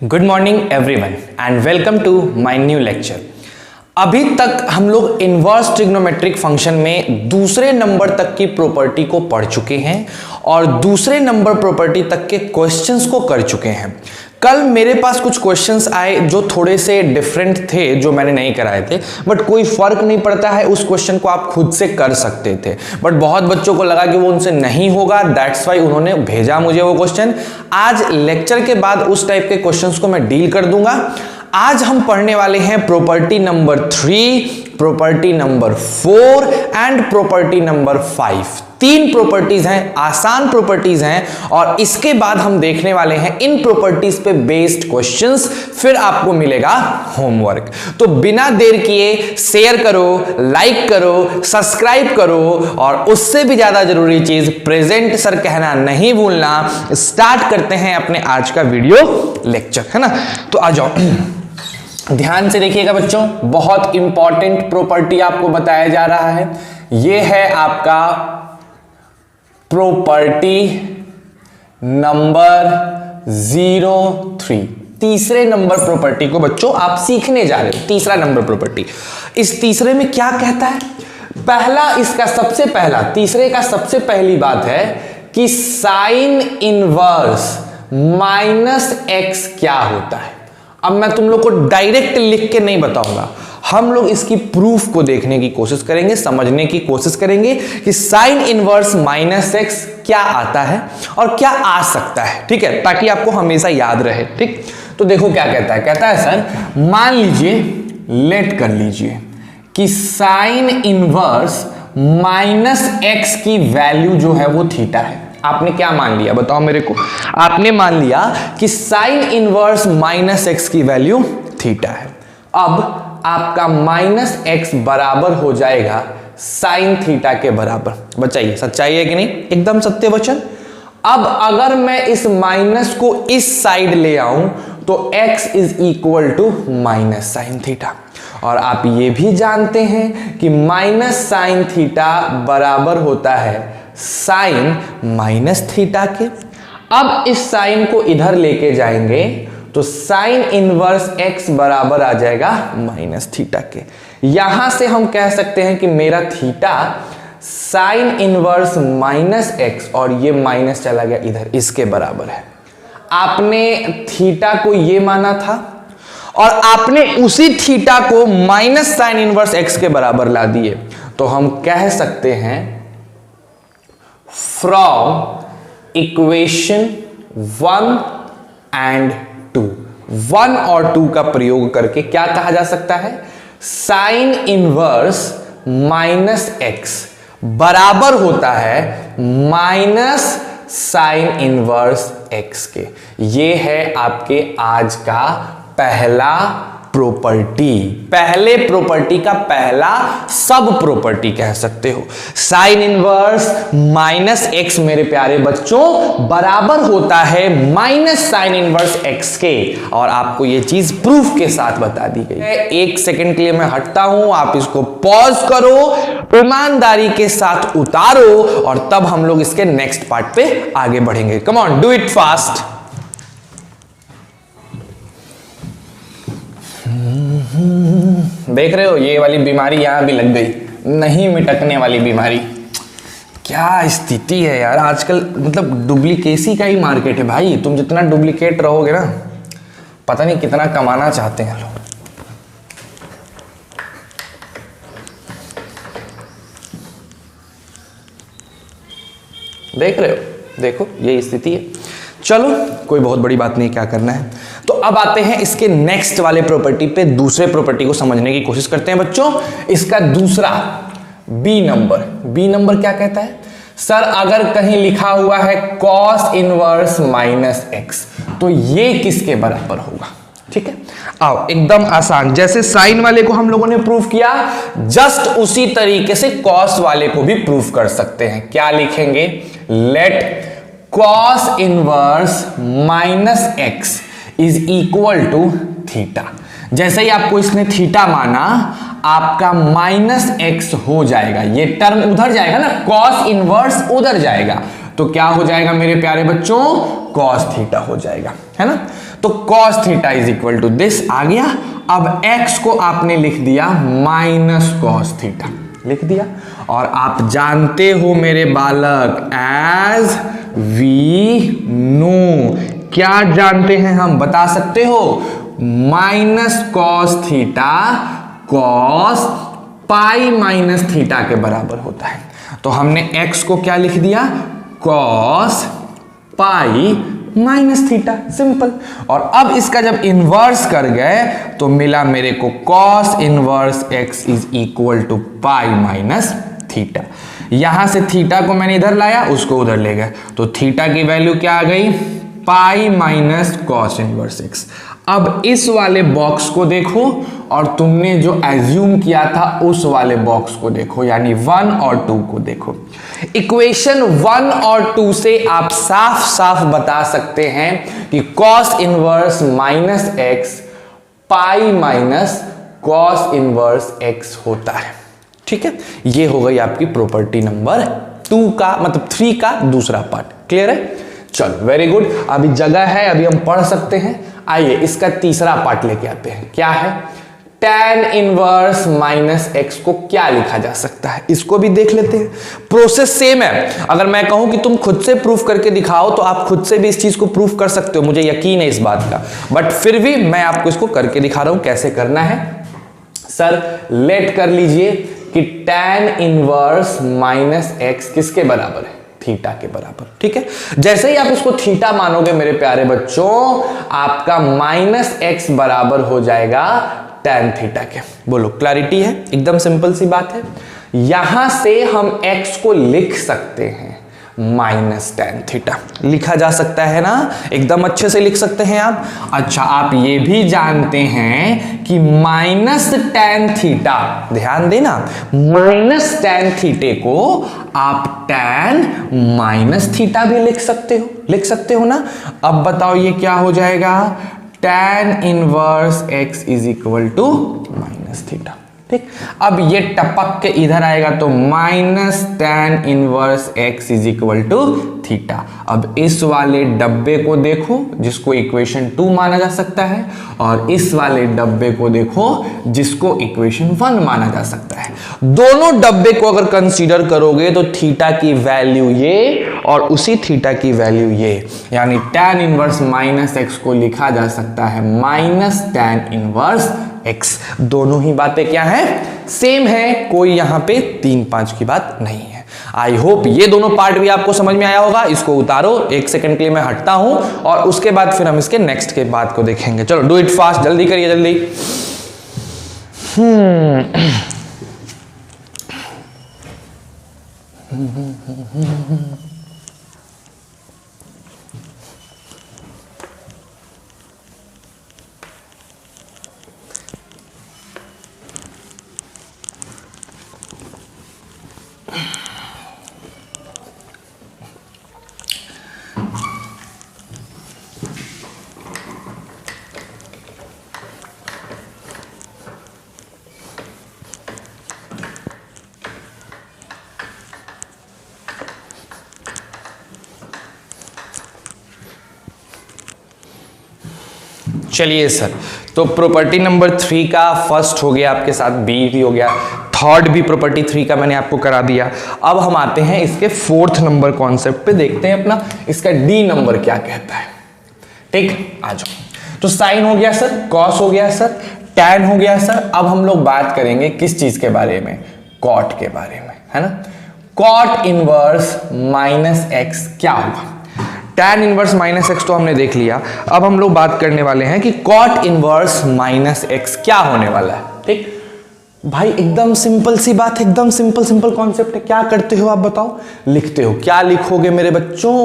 Good morning everyone and welcome to my new lecture. अभी तक हम लोग इनवर्स ट्रिग्नोमेट्रिक फंक्शन में दूसरे नंबर तक की प्रॉपर्टी को पढ़ चुके हैं और दूसरे नंबर प्रॉपर्टी तक के क्वेश्चंस को कर चुके हैं। कल मेरे पास कुछ क्वेश्चंस आए जो थोड़े से डिफरेंट थे, जो मैंने नहीं कराए थे, बट कोई फर्क नहीं पड़ता है, उस क्वेश्चन को आप खुद से कर सकते थे। बट बहुत बच्चों को लगा कि वो उनसे नहीं होगा, दैट्स वाई उन्होंने भेजा मुझे वो क्वेश्चन। आज लेक्चर के बाद उस टाइप के क्वेश्चंस को मैं डील कर दूंगा। आज हम पढ़ने वाले हैं property number 3, property number 4 and property number 5। तीन प्रॉपर्टीज हैं, आसान प्रॉपर्टीज हैं, और इसके बाद हम देखने वाले हैं इन प्रॉपर्टीज पे बेस्ड क्वेश्चंस, फिर आपको मिलेगा होमवर्क। तो बिना देर किए शेयर करो, लाइक करो, सब्सक्राइब करो, और उससे भी ज्यादा जरूरी चीज प्रेजेंट सर कहना नहीं भूलना। स्टार्ट करते हैं अपने आज का वीडियो लेक्चर, है ना। तो आ जाओ, ध्यान से देखिएगा बच्चों, बहुत इंपॉर्टेंट प्रॉपर्टी आपको बताया जा रहा है। यह है आपका प्रॉपर्टी नंबर 03, तीसरे नंबर प्रॉपर्टी को बच्चों आप सीखने जा रहे हो। तीसरा नंबर प्रॉपर्टी, इस तीसरे में क्या कहता है? पहला, इसका सबसे पहला, तीसरे का सबसे पहली बात है कि साइन इनवर्स -x क्या होता है। अब मैं तुम लोग को डायरेक्ट लिख के नहीं बताऊंगा, हम लोग इसकी प्रूफ को देखने की कोशिश करेंगे, समझने की कोशिश करेंगे कि साइन इनवर्स -x क्या आता है और क्या आ सकता है, ठीक है, ताकि आपको हमेशा याद रहे। ठीक, तो देखो क्या कहता है। कहता है सर, मान लीजिए, लेट कर लीजिए कि साइन इनवर्स -x की वैल्यू जो है वो थीटा है। आपने क्या मान लिया, बताओ मेरे को। आपने मान लिया कि साइन इनवर्स -x की वैल्यू थीटा है। अब आपका -x बराबर हो जाएगा साइन थीटा के बराबर। बताइए सच्चाई है कि नहीं? एकदम सत्य वचन। अब अगर मैं इस माइनस को इस साइड ले आऊं तो x is equal to minus sine theta, और आप ये भी जानते हैं कि माइनस साइन थीटा बराबर होता है साइन माइनस थीटा के। अब इस साइन को इधर लेके जाएंगे तो साइन इनवर्स x बराबर आ जाएगा माइनस थीटा के। यहां से हम कह सकते हैं कि मेरा थीटा साइन इनवर्स -x, और ये माइनस चला गया इधर, इसके बराबर है। आपने थीटा को ये माना था और आपने उसी थीटा को माइनस साइन इनवर्स x के बराबर ला दिए, तो हम कह सकते हैं फ्रॉम इक्वेशन 1 एंड 2, 1 और 2 का प्रयोग करके क्या कहा जा सकता है? साइन इनवर्स -x बराबर होता है माइनस साइन इनवर्स x के। ये है आपके आज का पहला प्रॉपर्टी, पहले प्रॉपर्टी का पहला सब प्रॉपर्टी कह सकते हो। साइन इनवर्स -x मेरे प्यारे बच्चों बराबर होता है माइनस साइन इनवर्स x के, और आपको ये चीज प्रूफ के साथ बता दी गई है। एक सेकंड के लिए मैं हटता हूं, आप इसको पॉज करो, ईमानदारी के साथ उतारो, और तब हम लोग इसके नेक्स्ट पार्ट पे आगे बढ़ेंगे। Come on, do it fast. देख रहे हो, ये वाली बीमारी यहां भी लग गई, नहीं मिटकने वाली बीमारी। क्या स्थिति है यार आजकल, मतलब डुप्लीकेसी का ही मार्केट है भाई। तुम जितना डुप्लीकेट रहोगे ना, पता नहीं कितना कमाना चाहते हैं लोग। देख रहे हो, देखो ये स्थिति है। चलो कोई बहुत बड़ी बात नहीं, क्या करना है। तो अब आते हैं इसके नेक्स्ट वाले प्रॉपर्टी पे, दूसरे प्रॉपर्टी को समझने की कोशिश करते हैं बच्चों। इसका दूसरा बी नंबर क्या कहता है? सर अगर कहीं लिखा हुआ है cos इनवर्स -x, तो ये किसके बराबर होगा? ठीक है, आओ एकदम आसान, जैसे साइन वाले को हम लोगों ने प्रूफ किया, जस्ट उसी तरीके से cos वाले को भी प्रूफ कर सकते हैं। क्या लिखेंगे? Let cos inverse -x is equal to theta. जैसे ही आपको इसने थीटा माना, आपका -x हो जाएगा, ये टर्म उधर जाएगा ना, cos इनवर्स उधर जाएगा, तो क्या हो जाएगा मेरे प्यारे बच्चों, कॉस थीटा हो जाएगा, है ना। तो cos theta is equal to this आ गया। अब x को आपने लिख दिया माइनस कॉस थीटा, लिख दिया। और आप जानते हो मेरे बालक, एज वी नो, क्या जानते हैं हम, बता सकते हो, minus cos theta cos pi minus theta के बराबर होता है। तो हमने x को क्या लिख दिया, cos pi minus theta, simple. और अब इसका जब इन्वर्स कर गए तो मिला मेरे को cos inverse x is equal to pi minus theta. यहां से थीटा को मैंने इधर लाया, उसको उधर ले गए, तो थीटा की वैल्यू क्या आ गई, pi minus cos inverse x। अब इस वाले बॉक्स को देखो और तुमने जो एज्यूम किया था उस वाले बॉक्स को देखो, यानी 1 और 2 को देखो। इक्वेशन 1 और 2 से आप साफ साफ बता सकते हैं कि cos inverse minus x pi minus cos inverse x होता है, ठीक है। ये हो गई आपकी प्रॉपर्टी नंबर 2 का, मतलब 3 का दूसरा पार्ट। क्लियर है, चलो वेरी गुड। अभी जगह है, अभी हम पढ़ सकते हैं। आइए इसका तीसरा पार्ट लेके आते हैं। क्या है, tan इनवर्स माइनस एक्स को क्या लिखा जा सकता है, इसको भी देख लेते हैं। प्रोसेस सेम है। अगर मैं कहूं कि तुम खुद से प्रूफ करके दिखाओ तो आप खुद से भी इस चीज को प्रूफ कर सकते हो, मुझे यकीन है इस बात का, बट फिर भी मैं आपको इसको करके दिखा रहा हूं कैसे करना है। सर लेट कर लीजिए कि tan इनवर्स माइनस एक्स किसके बराबर है, थीटा के बराबर, ठीक है। जैसे ही आप इसको थीटा मानोगे मेरे प्यारे बच्चों, आपका माइनस एक्स बराबर हो जाएगा tan थीटा के। बोलो क्लैरिटी है, एकदम सिंपल सी बात है। यहां से हम x को लिख सकते हैं माइनस tan थीटा, लिखा जा सकता है ना, एकदम अच्छे से लिख सकते हैं आप। अच्छा, आप ये भी जानते हैं कि माइनस tan थीटा, ध्यान देना, माइनस tan थीटे को आप tan माइनस थीटा भी लिख सकते हो ना। अब बताओ ये क्या हो जाएगा, tan inverse x is equal to minus theta, ठीक। अब ये टपक के इधर आएगा तो minus tan inverse x is equal to theta. अब इस वाले डब्बे को देखो जिसको इक्वेशन 2 माना जा सकता है, और इस वाले डब्बे को देखो जिसको इक्वेशन 1 माना जा सकता है। दोनों डब्बे को अगर कंसीडर करोगे तो थीटा की वैल्यू ये और उसी थीटा की वैल्यू ये, यानी tan इनवर्स माइनस एक्स को लिखा जा सकता है माइनस tan इनवर्स एक्स। दोनों ही बातें क्या है, सेम है, कोई यहां पे 3-5 की बात नहीं है। आई होप ये दोनों पार्ट भी आपको समझ में आया होगा। इसको उतारो, 1 सेकंड के लिए मैं हटता हूं और उसके बाद फिर हम इसके नेक्स्ट के बात को देखेंगे। चलो डू इट फास्ट, जल्दी करिए जल्दी। चलिए सर, तो प्रॉपर्टी नंबर 3 का फर्स्ट हो गया आपके साथ, बी भी हो गया, थर्ड भी प्रॉपर्टी 3 का मैंने आपको करा दिया। अब हम आते हैं इसके 4th नंबर कॉन्सेप्ट पे, देखते हैं अपना इसका डी नंबर क्या कहता है। ठीक, आ जाओ। तो साइन हो गया सर, कॉस हो गया सर, टैन हो गया सर। अब हम लोग बात करेंगे किस चीज के बारे में, कॉट के बारे में, है ना। कॉट इनवर्स माइनस एक्स क्या होगा, tan इनवर्स माइनस एक्स तो हमने देख लिया। अब हम लोग बात करने वाले हैं कि कॉट इनवर्स माइनस एक्स क्या होने वाला है। ठीक भाई, एकदम सिंपल सी बात है, एकदम सिंपल कॉन्सेप्ट है। क्या करते हो आप बताओ, लिखते हो, क्या लिखोगे मेरे बच्चों,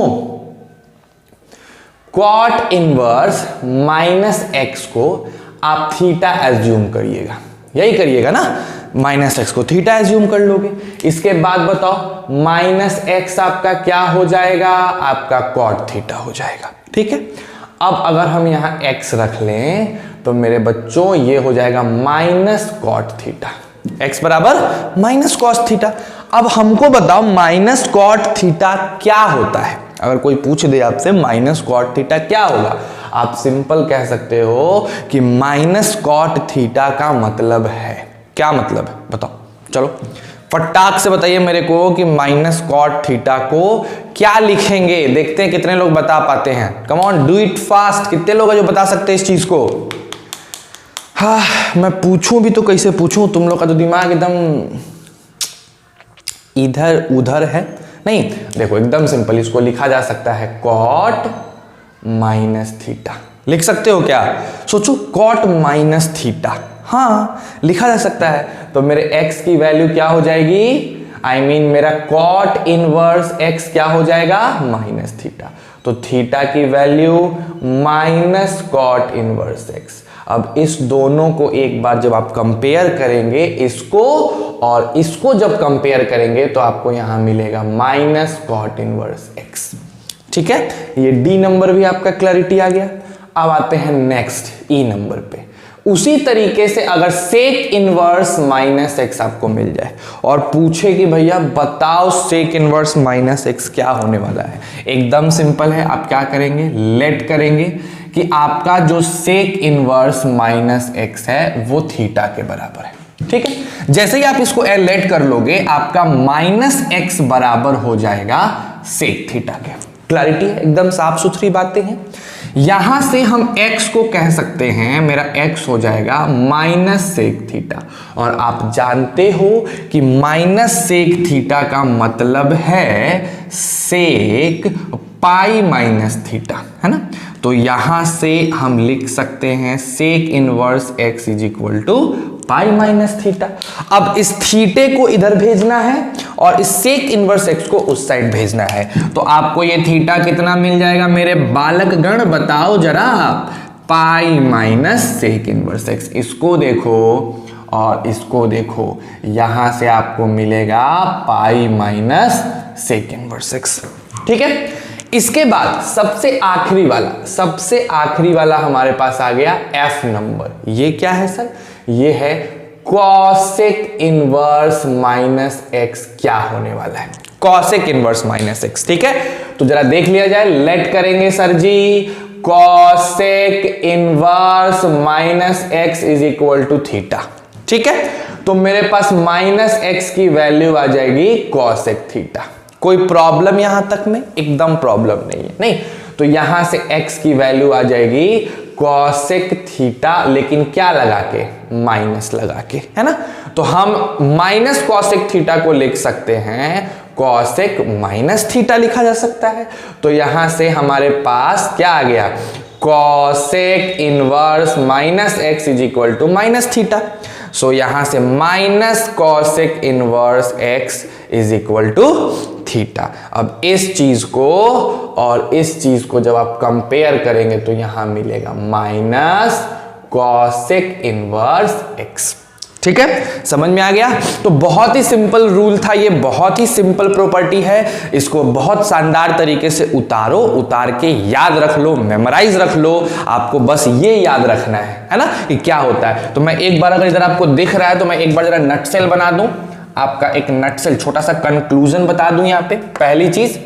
कॉट इनवर्स माइनस एक्स को आप थीटा एज्यूम करिएगा, यही करिएगा ना, माइनस एक्स को थीटा एज्यूम कर लोगे। इसके बाद बताओ माइनस एक्स आपका क्या हो जाएगा, आपका कॉट थीटा हो जाएगा। ठीक है, अब अगर हम यहां एक्स रख लें तो मेरे बच्चों ये हो जाएगा माइनस कॉट थीटा। x बराबर माइनस कॉस थीटा। अब हमको बताओ माइनस कॉट थीटा क्या होता है। अगर कोई पूछ दे आपसे माइनस कॉट थीटा क्या होगा, आप सिंपल कह सकते हो कि माइनस कॉट थीटा का मतलब है, क्या मतलब है बताओ, चलो फटाक से बताइए मेरे को कि माइनस कॉट थीटा को क्या लिखेंगे। देखते हैं कितने लोग बता पाते हैं। Come on do it fast. कितने लोग हैं जो बता सकते हैं इस चीज को। हाँ मैं पूछूं भी तो कैसे पूछूं, तुम लोग का तो दिमाग एकदम इधर उधर है। नहीं देखो एकदम सिंपल, इसको लिखा जा सकता है कॉट माइनस थीटा। लिख सकते हो क्या, सोचो कॉट माइनस थीटा, हाँ लिखा जा सकता है। तो मेरे x की वैल्यू क्या हो जाएगी, आई मीन मेरा कॉट इनवर्स x क्या हो जाएगा, माइनस थीटा। तो थीटा की value minus cot inverse x। अब इस दोनों को एक बार जब आप कंपेयर करेंगे, इसको और इसको जब कंपेयर करेंगे तो आपको यहां मिलेगा माइनस कॉट इनवर्स x। ठीक है, ये डी नंबर भी आपका क्लैरिटी आ गया। अब आते हैं नेक्स्ट ई नंबर पे। उसी तरीके से अगर सेक इनवर्स माइनस एक्स आपको मिल जाए और पूछे कि भैया बताओ सेक इनवर्स माइनस एक्स क्या होने वाला है, एकदम सिंपल है। आप क्या करेंगे, लेट करेंगे कि आपका जो सेक इनवर्स माइनस एक्स है वो थीटा के बराबर है। ठीक है, जैसे ही आप इसको लेट कर लोगे आपका माइनस एक्स बराबर हो जाएगा सेक थीटा के। क्लैरिटी है, एकदम साफ सुथरी बातें हैं। यहां से हम x को कह सकते हैं, मेरा x हो जाएगा माइनस सेक थीटा। और आप जानते हो कि माइनस सेक थीटा का मतलब है सेक पाई माइनस थीटा, है ना। तो यहां से हम लिख सकते हैं sec inverse x is equal to pi minus theta. अब इस थीटे को इधर भेजना है और इस सेक इनवर्स x को उस साइड भेजना है। तो आपको ये थीटा कितना मिल जाएगा मेरे बालक गण, बताओ जरा, pi minus sec inverse x। इसको देखो और इसको देखो, यहां से आपको मिलेगा pi minus sec inverse x। ठीक है, इसके बाद सबसे आखिरी वाला हमारे पास आ गया f नंबर। ये क्या है सर, ये है कॉसेक इनवर्स माइनस एक्स क्या होने वाला है, कॉसेक इनवर्स माइनस एक्स। ठीक है, तो जरा देख लिया जाए, लेट करेंगे sir ji. Cosec inverse minus x is equal to theta. ठीक है, तो मेरे पास माइनस एक्स की वैल्यू आ जाएगी कॉसेक थीटा। कोई प्रॉब्लम यहां तक में, एकदम प्रॉब्लम नहीं है। नहीं तो यहां से x की वैल्यू आ जाएगी कॉसेक थीटा, लेकिन क्या लगा के, माइनस लगा के, है ना। तो हम माइनस कॉसेक थीटा को लिख सकते हैं कॉसेक माइनस थीटा लिखा जा सकता है। तो यहां से हमारे पास क्या आ गया, cosec inverse minus x is equal to minus theta. So यहां से minus cosec inverse x is equal to theta. अब इस चीज को और इस चीज को जब आप कंपेयर करेंगे तो यहां मिलेगा माइनस कॉसेक इनवर्स एक्स। ठीक है, समझ में आ गया। तो बहुत ही सिंपल रूल था ये, बहुत ही सिंपल प्रॉपर्टी है। इसको बहुत शानदार तरीके से उतार के याद रख लो, मेमोराइज रख लो। आपको बस ये याद रखना है ना, कि क्या होता है। तो मैं एक बार, अगर इधर आपको दिख रहा है तो मैं एक बार जरा नटसेल बना दूं, आपका एक नटसेल, छोटा सा कंक्लूजन बता दूं यहां पे। पहली चीज,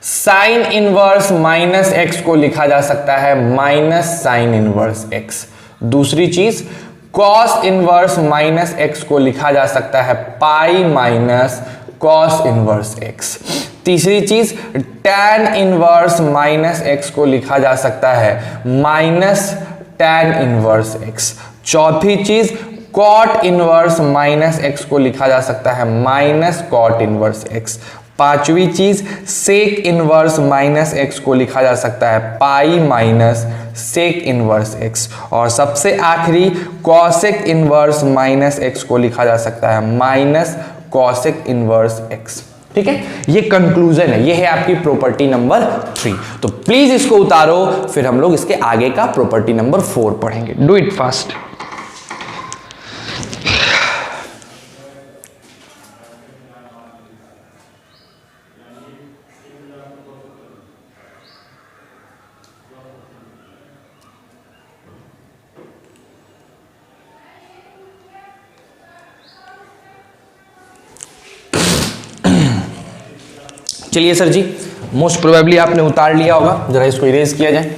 साइन इनवर्स माइनस एक्स को लिखा जा सकता है माइनस साइन इनवर्स एक्स। दूसरी चीज, कॉस इनवर्स माइनस एक्स को लिखा जा सकता है pi minus cos inverse x. तीसरी चीज, टैन इनवर्स माइनस एक्स को लिखा जा सकता है माइनस टैन इनवर्स एक्स। चौथी चीज, कॉट इनवर्स माइनस एक्स को लिखा जा सकता है माइनस कॉट इनवर्स एक्स। पांचवी चीज, सेक इनवर्स माइनस एक्स को लिखा जा सकता है pi minus sec inverse x. और सबसे आखिरी, कॉसेक इनवर्स माइनस एक्स को लिखा जा सकता है माइनस कॉसेक इनवर्स एक्स। ठीक है, ये कंक्लूजन है, ये है आपकी प्रॉपर्टी नंबर 3। तो प्लीज इसको उतारो, फिर हम लोग इसके आगे का प्रॉपर्टी नंबर 4 पढ़ेंगे। Do it fast. चलिए सर जी, मोस्ट प्रोबेबली आपने उतार लिया होगा, जरा इसको इरेज किया जाए।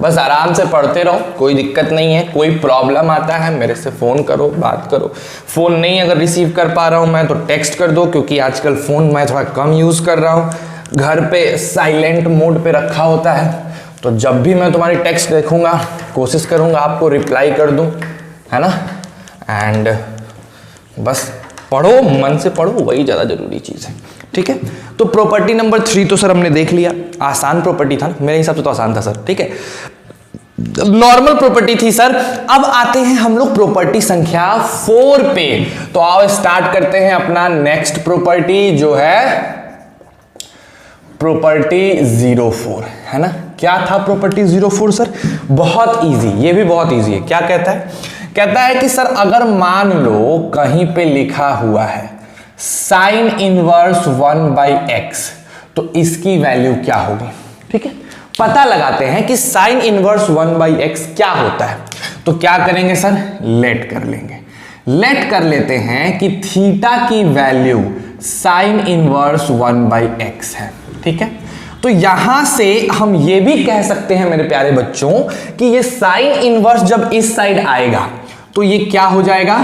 बस आराम से पढ़ते रहो, कोई दिक्कत नहीं है। कोई प्रॉब्लम आता है मेरे से फ़ोन करो, बात करो। फ़ोन नहीं अगर रिसीव कर पा रहा हूँ मैं तो टेक्स्ट कर दो, क्योंकि आजकल फ़ोन मैं थोड़ा कम यूज़ कर रहा हूँ, घर पे साइलेंट मोड पे रखा होता है। तो जब भी मैं तुम्हारी टेक्स्ट देखूँगा कोशिश करूँगा आपको रिप्लाई कर दूँ, है ना। एंड बस पढ़ो, मन से पढ़ो, वही ज़्यादा ज़रूरी चीज़ है, ठीक है। तो प्रॉपर्टी नंबर 3 तो सर हमने देख लिया, आसान प्रॉपर्टी था मेरे हिसाब से, तो आसान था सर, ठीक है, नॉर्मल प्रॉपर्टी थी सर। अब आते हैं हम लोग प्रॉपर्टी संख्या 4 पे। तो आओ स्टार्ट करते हैं अपना नेक्स्ट प्रॉपर्टी, जो है प्रॉपर्टी 04, है ना। क्या था प्रॉपर्टी 04 सर? बहुत इजी, ये भी बहुत इजी है। क्या कहता है? कहता है कि सर अगर मान लो कहीं पे लिखा हुआ है साइन इनवर्स 1/x, तो इसकी वैल्यू क्या होगी, ठीक है। पता लगाते हैं कि साइन इनवर्स 1/x क्या होता है। तो क्या करेंगे सर? लेट कर लेंगे, लेट कर लेते हैं कि थीटा की वैल्यू साइन इनवर्स 1/x है, ठीक है। तो यहां से हम ये भी कह सकते हैं मेरे प्यारे बच्चों कि ये साइन इनवर्स जब इस साइड आएगा तो ये क्या हो जाएगा?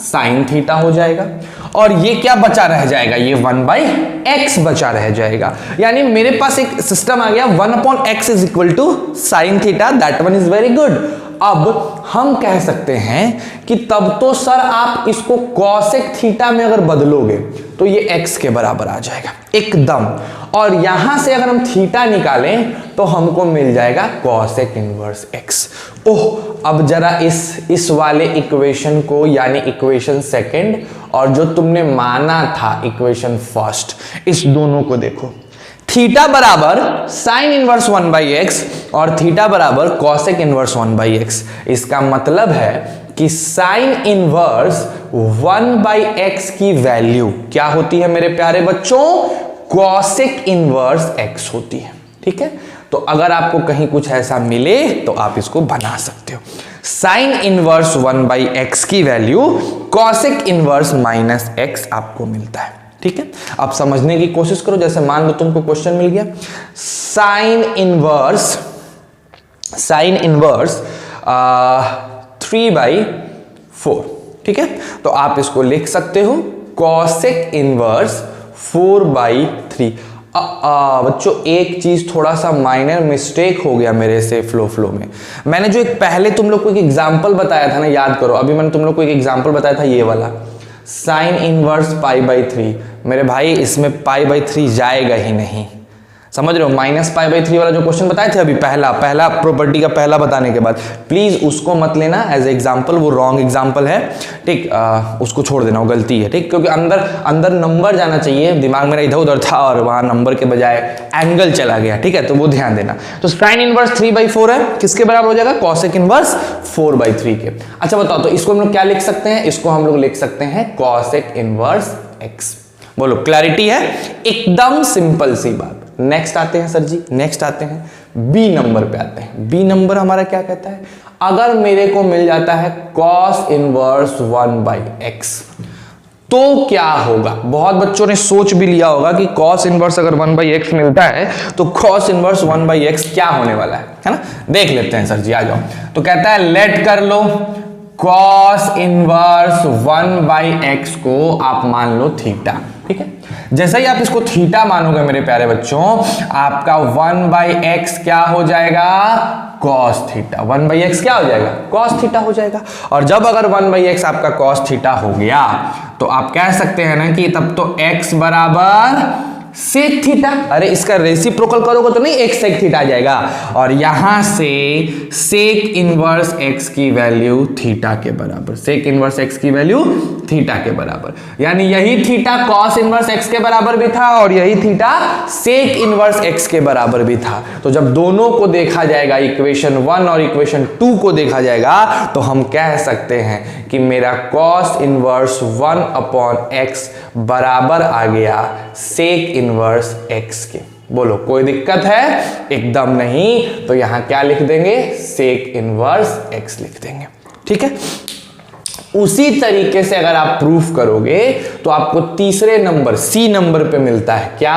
साइन थीटा हो जाएगा। और ये क्या बचा रह जाएगा? ये 1/x बचा रह जाएगा। यानी मेरे पास एक सिस्टम आ गया 1/x is equal to sine theta, that one is very good. अब हम कह सकते हैं कि तब तो सर आप इसको कॉसेक थीटा में अगर बदलोगे तो ये x के बराबर आ जाएगा एकदम। और यहां से अगर हम थीटा निकालें तो हमको मिल जाएगा कॉसेक इनवर्स x। ओह, अब जरा इस वाले इक्वेशन को, यानी इक्वेशन सेकंड, और जो तुमने माना था इक्वेशन फर्स्ट, इस दोनों को देखो। थीटा बराबर साइन इनवर्स 1/x और थीटा बराबर कॉसेक इनवर्स 1/x। इसका मतलब है कि साइन इनवर्स 1/x की वैल्यू क्या होती है मेरे प्यारे बच्चों? कॉसेक इनवर्स x होती है, ठीक है। तो अगर आपको कहीं कुछ ऐसा मिले तो आप इसको बना सकते हो। साइन इनवर्स 1/x की वैल्यू कॉसेक इनवर्स -x आपको मिलता है, ठीक है। अब समझने की कोशिश करो। जैसे मान लो तुमको क्वेश्चन मिल गया साइन इनवर्स 3/4, ठीक है। तो आप इसको लिख सकते हो कॉसेक इनवर्स 4/3। बच्चों एक चीज थोड़ा सा माइनर मिस्टेक हो गया मेरे से फ्लो में। मैंने जो एक पहले तुम लोग को एक एग्जांपल बताया था ना, याद करो, अभी मैंने तुम लोग को एक एग्जांपल बताया था ये वाला साइन इनवर्स π/3। मेरे भाई इसमें π/3 जाएगा ही नहीं, समझ रहे हो। -π/3 वाला जो क्वेश्चन बताए थे अभी, पहला प्रॉपर्टी का पहला बताने के बाद, प्लीज उसको मत लेना एज एग्जांपल, वो रॉन्ग एग्जांपल है, ठीक। उसको छोड़ देना, वो गलती है, ठीक। क्योंकि अंदर नंबर जाना चाहिए, दिमाग मेरा इधर उधर था और वहां नंबर के बजाय एंगल चला गया, ठीक है। तो वो ध्यान देना। तो साइन इनवर्स 3/4 है, किसके बराबर हो जाएगा? कॉसेक इनवर्स 4/3 के। अच्छा बताओ, तो इसको हम लोग क्या लिख सकते हैं? इसको हम लोग लिख सकते हैं कॉसेक इनवर्स x। बोलो, क्लैरिटी है? एकदम सिंपल सी बात। नेक्स्ट आते हैं सर जी, नेक्स्ट आते हैं बी नंबर पे आते हैं। बी नंबर हमारा क्या कहता है? अगर मेरे को मिल जाता है कॉस इनवर्स 1/x तो क्या होगा? बहुत बच्चों ने सोच भी लिया होगा कि कॉस इनवर्स अगर 1/x मिलता है तो कॉस इनवर्स 1/x क्या होने वाला है ना। देख लेते हैं सर जी, आ जाओ। तो कहता है लेट कर लो कॉस इनवर्स 1/x को आप मान लो थीटा, ठीक है। जैसे ही आप इसको थीटा मानोगे मेरे प्यारे बच्चों, आपका 1/x क्या हो जाएगा? Cos theta. 1/x क्या हो जाएगा? कॉस थीटा हो जाएगा। और जब अगर 1/x आपका कॉस थीटा हो गया तो आप कह सकते हैं ना कि तब तो x बराबर सेक थीटा, अरे इसका रेसिप्रोकल करोगे तो नहीं एक सेक थीटा आ जाएगा, और यहां से सेक इनवर्स एक्स की वैल्यू थीटा के बराबर, सेक इनवर्स एक्स की वैल्यू थीटा के बराबर, यानी यही थीटा कॉस इनवर्स एक्स के बराबर भी था और यही थीटा सेक इनवर्स एक्स के बराबर भी था। तो जब दोनों को देखा जाएगा, इक्वेशन 1 और इक्वेशन 2 को देखा जाएगा, तो हम कह सकते हैं कि मेरा कॉस इनवर्स 1/x बराबर आ गया सेक इनवर्स x के। बोलो कोई दिक्कत है? एकदम नहीं। तो यहां क्या लिख देंगे? सेक इनवर्स x लिख देंगे। ठीक है, उसी तरीके से अगर आप प्रूफ करोगे तो आपको तीसरे नंबर सी नंबर पे मिलता है क्या?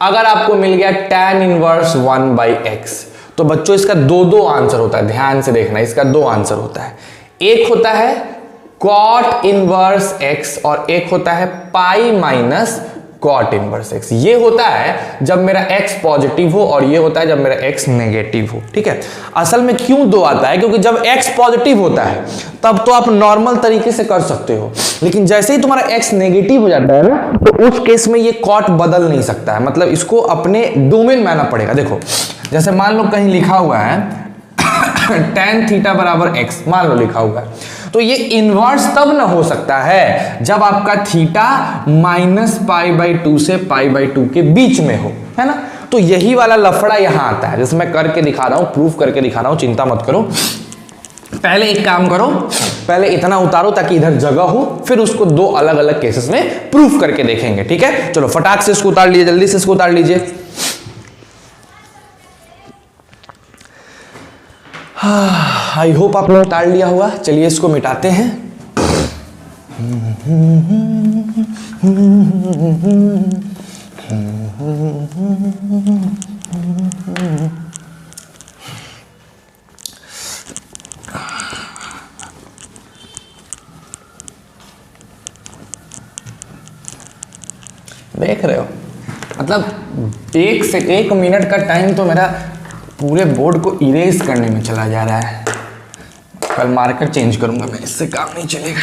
अगर आपको मिल गया tan इनवर्स 1/x, तो बच्चों इसका दो आंसर होता है, ध्यान से देखना, इसका दो आंसर होता है। एक होता है cot इनवर्स x और एक होता है pi minus cot inverse x। ये होता है जब मेरा x पॉजिटिव हो और ये होता है जब मेरा x नेगेटिव हो। ठीक है, असल में क्यों दो आता है? क्योंकि जब x पॉजिटिव होता है तब तो आप नॉर्मल तरीके से कर सकते हो, लेकिन जैसे ही तुम्हारा x नेगेटिव हो जाता है ना, तो उस केस में ये cot बदल नहीं सकता है, मतलब इसको अपने डोमेन में आना पड़ेगा। देखो जैसे मान लो कहीं लिखा हुआ है tan थीटा बराबर x, मान लो लिखा हुआ है, तो ये इनवर्स तब ना हो सकता है जब आपका थीटा -π/2 से π/2 के बीच में हो, है ना। तो यही वाला लफड़ा यहां आता है, जैसे मैं करके दिखा रहा हूं, प्रूफ करके दिखा रहा हूं, चिंता मत करो। पहले एक काम करो, पहले इतना उतारो ताकि इधर जगह हो, फिर उसको दो अलग अलग केसेस में प्रूफ करके देखेंगे। ठीक है, चलो फटाक से इसको उतार लीजिए, जल्दी से इसको उतार लीजिए। आई होप आपने उतार लिया हुआ। चलिए इसको मिटाते हैं। देख रहे हो, मतलब 1 मिनट का टाइम तो मेरा पूरे बोर्ड को इरेज करने में चला जा रहा है। कल मार्कर चेंज करूंगा मैं, इससे काम नहीं चलेगा।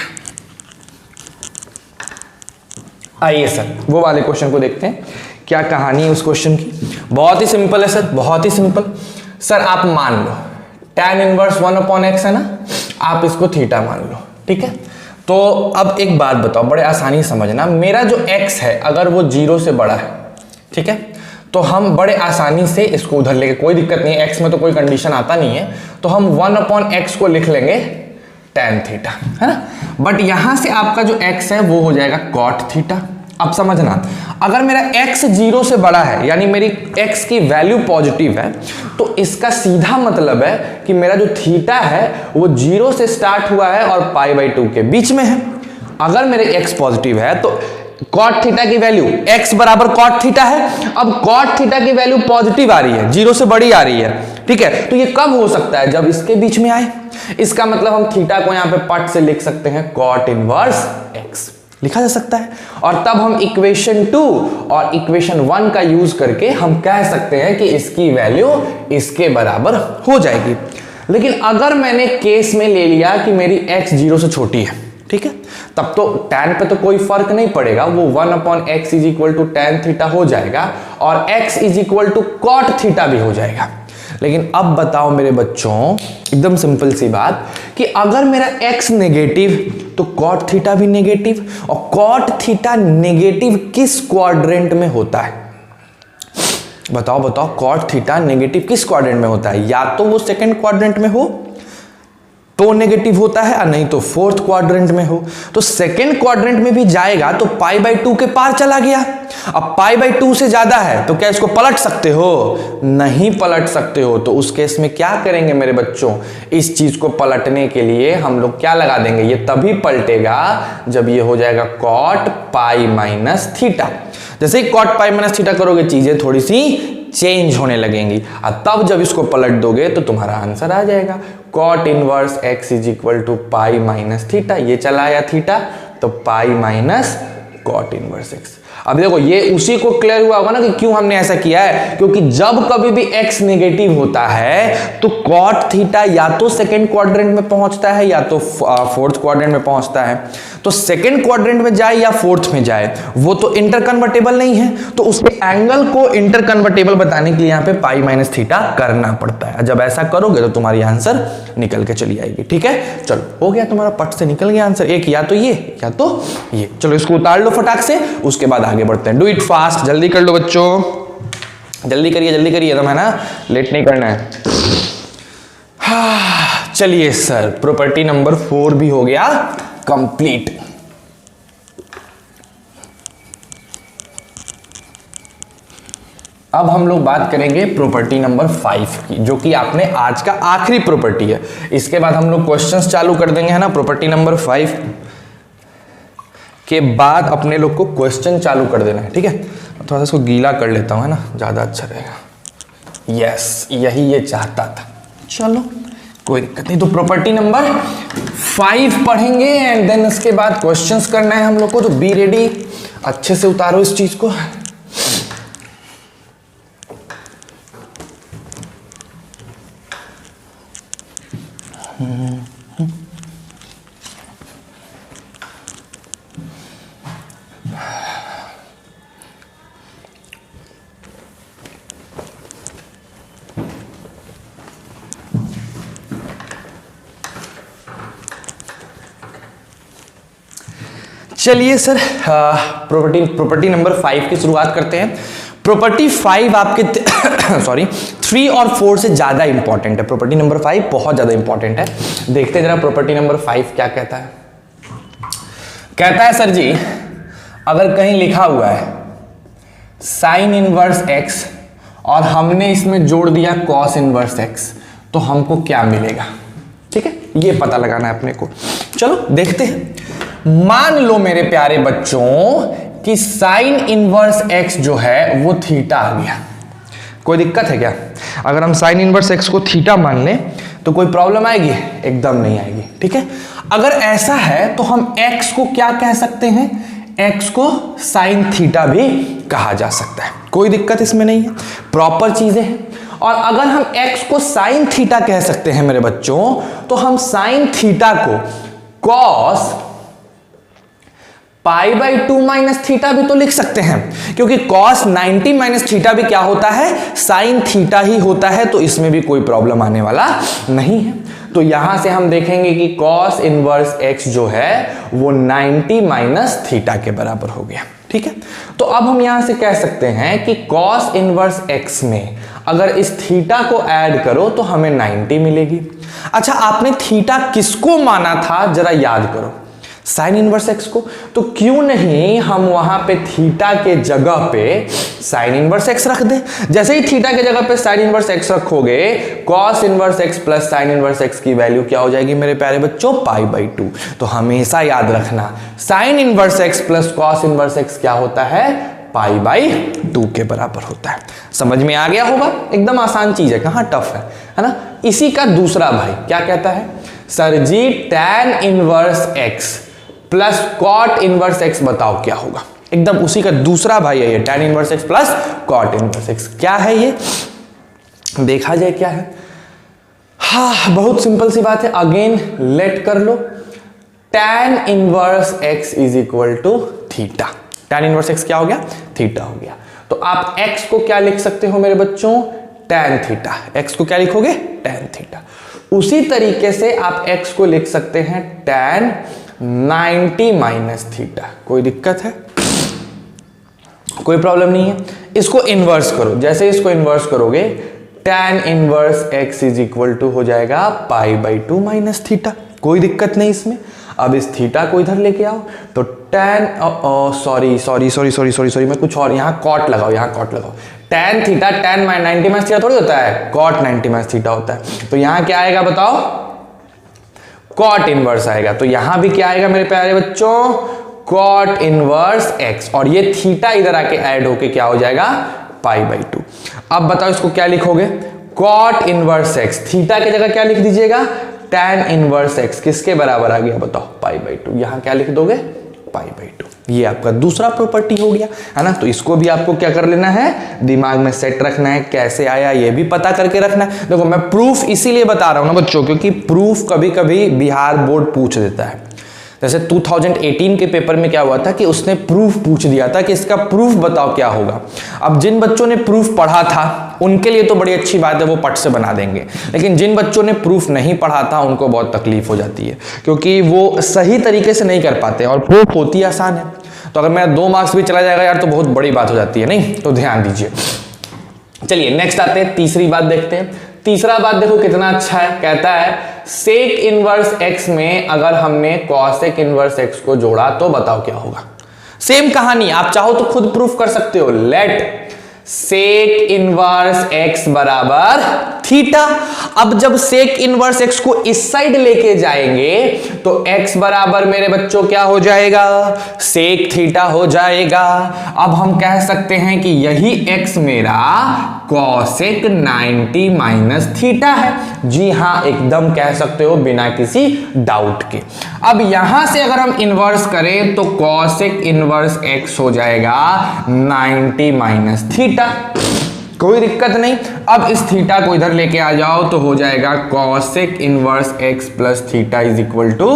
आइए सर वो वाले क्वेश्चन को देखते हैं, क्या कहानी है उस क्वेश्चन की। बहुत ही सिंपल है सर, बहुत ही सिंपल। सर आप मान लो tan इनवर्स 1/x है ना, आप इसको थीटा मान लो। ठीक है, तो अब एक बात बताओ, बड़े आसानी से समझना, मेरा जो x है अगर वो 0 से बड़ा है, ठीक है, तो हम बड़े आसानी से इसको उधर लेके, कोई दिक्कत नहीं है, x में तो कोई कंडीशन आता नहीं है, तो हम 1/x को लिख लेंगे tan थीटा, है ना। बट यहां से आपका जो x है वो हो जाएगा cot थीटा। अब समझना, अगर मेरा x 0 से बड़ा है, यानी मेरी x की वैल्यू पॉजिटिव है, तो इसका सीधा मतलब है कि मेरा जो थीटा है वो 0 से स्टार्ट हुआ है और π/2 के बीच में है। अगर मेरे x पॉजिटिव है तो cot थीटा की वैल्यू x बराबर cot थीटा है। अब cot थीटा की वैल्यू पॉजिटिव आ रही है, 0 से बड़ी आ रही है। ठीक है, तो ये कब हो सकता है? जब इसके बीच में आए। इसका मतलब हम थीटा को यहां पे पट से लिख सकते हैं cot इनवर्स x लिखा जा सकता है, और तब हम इक्वेशन 2 और इक्वेशन 1 का यूज करके हम कह सकते हैं कि इसकी वैल्यू इसके बराबर हो जाएगी। लेकिन अगर मैंने केस में ले लिया कि मेरी x 0 से छोटी है, ठीक है, तब तो tan पे तो कोई फर्क नहीं पड़ेगा, वो 1/x is equal to tan theta हो जाएगा और x is equal to cot theta भी हो जाएगा। लेकिन अब बताओ मेरे बच्चों, एकदम सिंपल सी बात, कि अगर मेरा x नेगेटिव तो cot थीटा भी नेगेटिव, और cot थीटा नेगेटिव किस क्वाड्रेंट में होता है? बताओ बताओ, cot थीटा नेगेटिव किस क्वाड्रेंट में होता है? या तो वो सेकंड क्वाड्रेंट में हो तो नेगेटिव होता है, और नहीं तो फोर्थ क्वाड्रेंट में हो। तो सेकंड क्वाड्रेंट में भी जाएगा तो π/2 के पार चला गया। अब π/2 से ज्यादा है तो क्या इसको पलट सकते हो? नहीं पलट सकते हो। तो उस केस में क्या करेंगे मेरे बच्चों? इस चीज को पलटने के लिए हम लोग क्या लगा देंगे? ये तभी पलटेगा जब ये हो जाएगा cot π - थीटा। जैसे ही cot π - थीटा करोगे चीजें थोड़ी सी चेंज होने लगेंगी, और तब जब इसको पलट दोगे तो तुम्हारा आंसर आ जाएगा cot inverse x is equal to π - theta. ये चला आया थीटा, तो π - कॉट इनवर्स एक्स। अब देखो ये उसी को क्लियर हुआ होगा ना कि क्यों हमने ऐसा किया है, क्योंकि जब कभी भी x नेगेटिव होता है तो कॉट थीटा या तो सेकंड क्वाड्रेंट में पहुंचता है या तो फोर्थ क्वाड्रेंट में पहुंचता है। तो सेकंड क्वाड्रेंट में जाए या फोर्थ में जाए वो तो इंटर कन्वर्टेबल नहीं है, तो उसके एंगल को इंटर कन्वर्टेबल बताने के लिए यहाँ पे पाई माइनस थीटा करना पड़ता है। जब ऐसा करोगे तो तुम्हारी आंसर निकल के चली आएगी। ठीक है, चलो हो गया तुम्हारा, पट से निकल गया आंसर, एक या तो ये या तो ये। चलो इसको उतार लो फटाक से, उसके बाद आगे बढ़ते हैं। डू इट फास्ट, जल्दी कर लो बच्चों, जल्दी करिए एकदम, है ना, लेट नहीं करना है। चलिए सर, प्रॉपर्टी नंबर 4 भी हो गया कंप्लीट। अब हम लोग बात करेंगे प्रॉपर्टी नंबर 5 की, जो कि आपने आज का आखिरी प्रॉपर्टी है। इसके बाद हम लोग क्वेश्चंस चालू कर देंगे, है ना। प्रॉपर्टी नंबर 5 के बाद अपने लोग को क्वेश्चन चालू कर देना है। ठीक है, थोड़ा सा इसको गीला कर लेता हूं, है ना, ज्यादा अच्छा रहेगा। यस, यही ये चाहता था। चलो कोई दिक्कत नहीं। तो प्रॉपर्टी नंबर 5 पढ़ेंगे एंड देन इसके बाद क्वेश्चंस करना है हम लोग को। तो बी रेडी, अच्छे से उतारो इस चीज को। चलिए सर, प्रॉपर्टी नंबर 5 की शुरुआत करते हैं। प्रॉपर्टी 5 आपके सॉरी 3 और 4 से ज्यादा इंपॉर्टेंट है। प्रॉपर्टी नंबर 5 बहुत ज्यादा इंपॉर्टेंट है। देखते हैं जरा प्रॉपर्टी नंबर 5 क्या कहता है। कहता है सर जी, अगर कहीं लिखा हुआ है साइन इनवर्स x और हमने इसमें जोड़ दिया कॉस इनवर्स x, तो हमको क्या मिलेगा। ठीक है, ये पता लगाना है अपने को। चलो देखते हैं। मान लो मेरे प्यारे बच्चों कि साइन इनवर्स x जो है वो थीटा आ गया। कोई दिक्कत है क्या? अगर हम साइन इनवर्स x को थीटा मान लें तो कोई प्रॉब्लम आएगी? एकदम नहीं आएगी। ठीक है, अगर ऐसा है तो हम x को क्या कह सकते हैं? x को साइन थीटा भी कहा जा सकता है। कोई दिक्कत इसमें नहीं है, प्रॉपर चीजें हैं। और अगर हम x को साइन थीटा कह सकते हैं मेरे बच्चों, तो हम साइन थीटा को cos pi by 2 minus theta भी तो लिख सकते हैं, क्योंकि कॉस 90 माइनस थीटा भी क्या होता है? साइन थीटा ही होता है। तो इसमें भी कोई प्रॉब्लम आने वाला नहीं है। तो यहां से हम देखेंगे कि कॉस इनवर्स x जो है वो 90 माइनस थीटा के बराबर हो गया। ठीक है, तो अब हम यहां से कह सकते हैं कि कॉस इनवर्स x में अगर इस थीटा को ऐड करो तो हमें 90 मिलेगी। अच्छा, आपने थीटा किसको माना था जरा याद करो? साइन इनवर्स x को। तो क्यों नहीं हम वहां पे थीटा के जगह पे साइन इनवर्स x रख दें। जैसे ही थीटा के जगह पे साइन इनवर्स x रखोगे, cos inverse x plus sine inverse x की वैल्यू क्या हो जाएगी मेरे प्यारे बच्चों? पाई बाई 2। तो हमेशा याद रखना, sign inverse x plus cos inverse x क्या होता है? पाई बाई 2 के बराबर होता है। समझ में आ गया होगा? एकदम आसान चीज है, कहां टफ है ना। इसी का दूसरा भाई क्या कहता है? Sir ji tan inverse x plus cot inverse x बताओ क्या होगा। एकदम उसी का दूसरा भाई है ये, tan inverse x plus cot inverse x। क्या है ये, देखा जाए क्या है। हाँ, बहुत सिंपल सी बात है। अगेन लेट कर लो, tan inverse x is equal to theta. Tan inverse x क्या हो गया? थीटा हो गया। तो आप x को क्या लिख सकते हो मेरे बच्चों? Tan theta. x को क्या लिखोगे? Tan theta. उसी तरीके से आप x को लिख सकते हैं टैन 90 माइनस थीटा। कोई दिक्कत है? कोई प्रॉब्लम नहीं है। इसको इन्वर्स करो, जैसे इसको इन्वर्स करोगे tan inverse x is equal to हो जाएगा पाई बाई 2 माइनस थीटा। कोई दिक्कत नहीं इसमें। अब इस थीटा को इधर लेके आओ तो टैन सॉरी मैं कुछ और, यहां कॉट लगाओ, यहां कॉट लगाओ। Tan theta tan 90 minus theta थोड़ी होता है, कॉट 90 माइनस थीटा होता है। तो यहां क्या आएगा बताओ? कॉट इनवर्स आएगा। तो यहां भी क्या आएगा मेरे प्यारे बच्चों? Cot inverse x। और ये थीटा इधर आके ऐड होके क्या हो जाएगा? पाई बाई 2। अब बताओ इसको क्या लिखोगे? Cot inverse x। थीटा की जगह क्या लिख दीजिएगा? Tan inverse x। किसके बराबर आ गया बताओ? पाई बाई 2। यहां क्या लिख दोगे? पाई बाई 2। ये आपका दूसरा प्रॉपर्टी हो गया, है ना। तो इसको भी आपको क्या कर लेना है, दिमाग में सेट रखना है, कैसे आया ये भी पता करके रखना है। देखो मैं प्रूफ इसीलिए बता रहा हूं ना बच्चों, क्योंकि प्रूफ कभी कभी बिहार बोर्ड पूछ देता है। जैसे 2018 के पेपर में क्या हुआ था कि उसने प्रूफ पूछ दिया था कि इसका प्रूफ बताओ क्या होगा। अब जिन बच्चों ने प्रूफ पढ़ा था उनके लिए तो बड़ी अच्छी बात है, वो पट से बना देंगे, लेकिन जिन बच्चों ने प्रूफ नहीं पढ़ा था उनको बहुत तकलीफ हो जाती है, क्योंकि वो सही तरीके से नहीं कर पाते। और प्रूफ होती आसान है, तो अगर मेरा 2 मार्क्स भी चला जाएगा यार तो बहुत बड़ी बात हो जाती है, नहीं तो ध्यान दीजिए। चलिए नेक्स्ट आते हैं, तीसरी बात देखते हैं। तीसरा बात देखो कितना अच्छा है, कहता है सेक इनवर्स x में अगर हमने कॉसेक इनवर्स x को जोड़ा तो बताओ क्या होगा। सेम कहानी, आप चाहो तो खुद प्रूफ कर सकते हो। लेट सेक इनवर्स x बराबर थीटा। अब जब सेक इनवर्स x को इस साइड लेके जाएंगे तो x बराबर मेरे बच्चों क्या हो जाएगा, सेक थीटा हो जाएगा। अब हम कह सकते हैं कि यही x मेरा कॉसेक 90 माइनस थीटा है। जी हां, एकदम कह सकते हो बिना किसी डाउट के। अब यहां से अगर हम इन्वर्स करें तो कॉसेक इन्वर्स x हो जाएगा 90 माइनस थीटा, कोई दिक्कत नहीं। अब इस थीटा को इधर लेके आ जाओ तो हो जाएगा cosec inverse x plus theta is equal to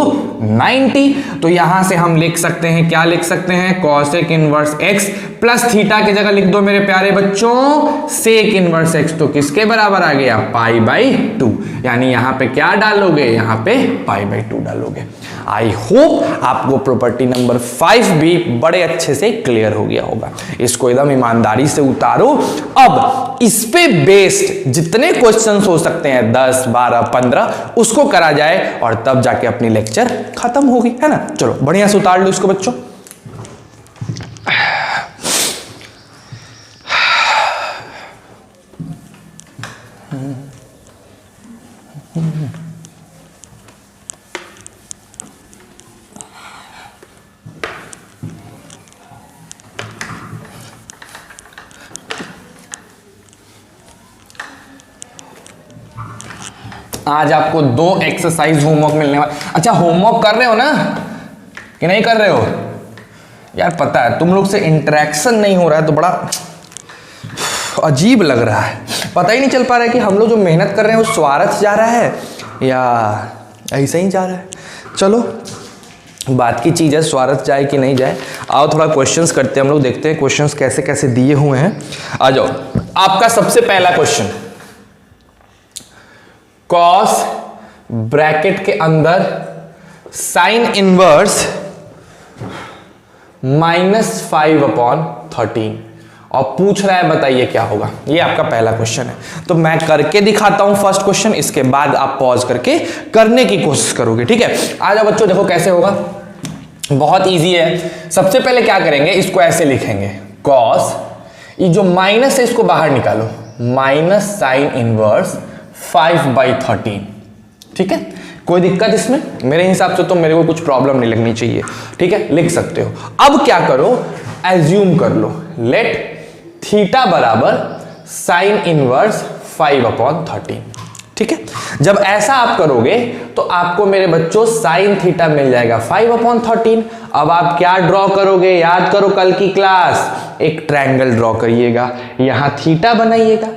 90। तो यहां से हम लिख सकते हैं, क्या लिख सकते हैं, cosec inverse x plus theta की जगह लिख दो मेरे प्यारे बच्चों सेक इनवर्स x। तो किसके बराबर आ गया, पाई बाई 2। यानी यहां पे क्या डालोगे, यहां पे पाई बाई 2 डालोगे। आई होप आपको प्रॉपर्टी नंबर 5 भी बड़े अच्छे से क्लियर हो गया होगा। इसको एकदम ईमानदारी से उतारो। अब इस पे बेस्ड जितने क्वेश्चंस हो सकते हैं 10, 12, 15 उसको करा जाए और तब जाके अपनी लेक्चर खत्म होगी, है ना। चलो बढ़िया से उतार लो इसको बच्चों। आज आपको 2 एक्सरसाइज होमवर्क मिलने वाला। अच्छा होमवर्क कर रहे हो ना कि नहीं कर रहे हो यार, पता है तुम लोग से इंटरेक्शन नहीं हो रहा है तो बड़ा अजीब लग रहा है। पता ही नहीं चल पा रहा है कि हम लोग जो मेहनत कर रहे हैं वो स्वार्थ जा रहा है या ऐसे ही जा रहा है। चलो बात की चीज़ है, स्वार्थ जाए कि नहीं जाए। आओ थोड़ा क्वेश्चंस करते हैं हम लोग, देखते हैं क्वेश्चंस कैसे कैसे दिए हुए हैं। आ जाओ, आपका सबसे पहला क्वेश्चन, कॉस ब्रैकेट के अंदर साइन इनवर्स -5/13 और पूछ रहा है बताइए क्या होगा। ये आपका पहला क्वेश्चन है। तो मैं करके दिखाता हूं फर्स्ट क्वेश्चन, इसके बाद आप पॉज करके करने की कोशिश करोगे, ठीक है। आ जाओ बच्चों, देखो कैसे होगा, बहुत इजी है। सबसे पहले क्या करेंगे, इसको ऐसे लिखेंगे, कॉस, ये जो माइनस है इसको बाहर निकालो, माइनस साइन इनवर्स 5/13, ठीक है। कोई दिक्कत इसमें, मेरे हिसाब से तो मेरे को कुछ प्रॉब्लम नहीं लगनी चाहिए, ठीक है, लिख सकते हो। अब क्या करो, एज्यूम कर लो, लेट थीटा बराबर साइन इनवर्स 5/13, ठीक है। जब ऐसा आप करोगे तो आपको मेरे बच्चों साइन थीटा मिल जाएगा 5/13। अब आप क्या ड्रॉ करोगे, याद करो कल की क्लास, एक ट्रायंगल ड्रॉ करिएगा, यहां थीटा बनाइएगा।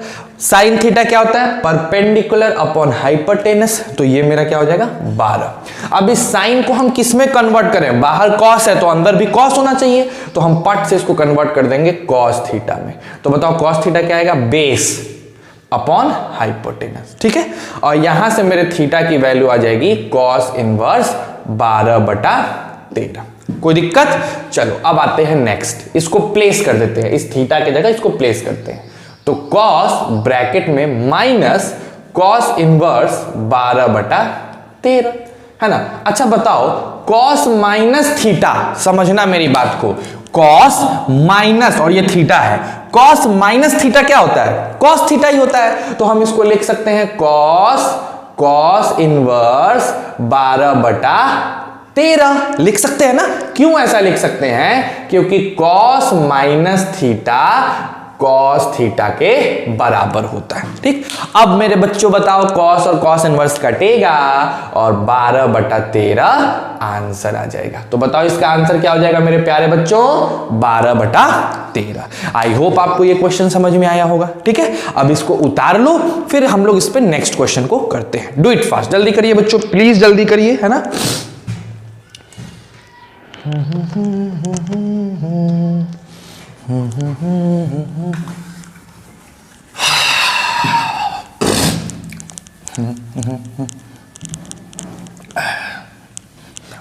साइन थीटा क्या होता है, परपेंडिकुलर अपॉन हाइपोटेनस, तो ये मेरा क्या हो जाएगा 12। अब इस साइन को हम किस में कन्वर्ट करें, बाहर कॉस है तो अंदर भी कॉस होना चाहिए, तो हम पट से इसको कन्वर्ट कर देंगे कॉस थीटा में। तो बताओ कॉस थीटा क्या आएगा, बेस अपॉन हाइपोटेनस, ठीक है। और यहां से मेरे थीटा की वैल्यू आ जाएगी कॉस इनवर्स 12/13। कोई दिक्कत। चलो अब आते हैं नेक्स्ट, इसको प्लेस कर देते हैं, इस थीटा की जगह इसको प्लेस करते हैं। तो कॉस ब्रैकेट में माइनस कॉस इनवर्स 12/13, है ना। अच्छा बताओ, कॉस माइनस थीटा, समझना मेरी बात को, कॉस माइनस, और ये थीटा है, कॉस माइनस थीटा क्या होता है, कॉस थीटा ही होता है। तो हम इसको लिख सकते हैं कॉस इनवर्स 12/13 लिख सकते हैं ना। क्यों ऐसा लिख सकते हैं, क्योंकि cos minus theta cos theta के बराबर होता है। ठीक, अब मेरे बच्चों बताओ, कॉस और कॉस इनवर्स कटेगा और 12/13 आंसर आ जाएगा। तो बताओ इसका आंसर क्या हो जाएगा मेरे प्यारे बच्चों, 12/13। आई होप आपको ये क्वेश्चन समझ में आया होगा। ठीक है, अब इसको उतार लो, फिर हम लोग इस पे नेक्स्ट क्वेश्चन को करते हैं। डू इट फास्ट, जल्दी करिए बच्चों, प्लीज जल्दी करिए, है ना।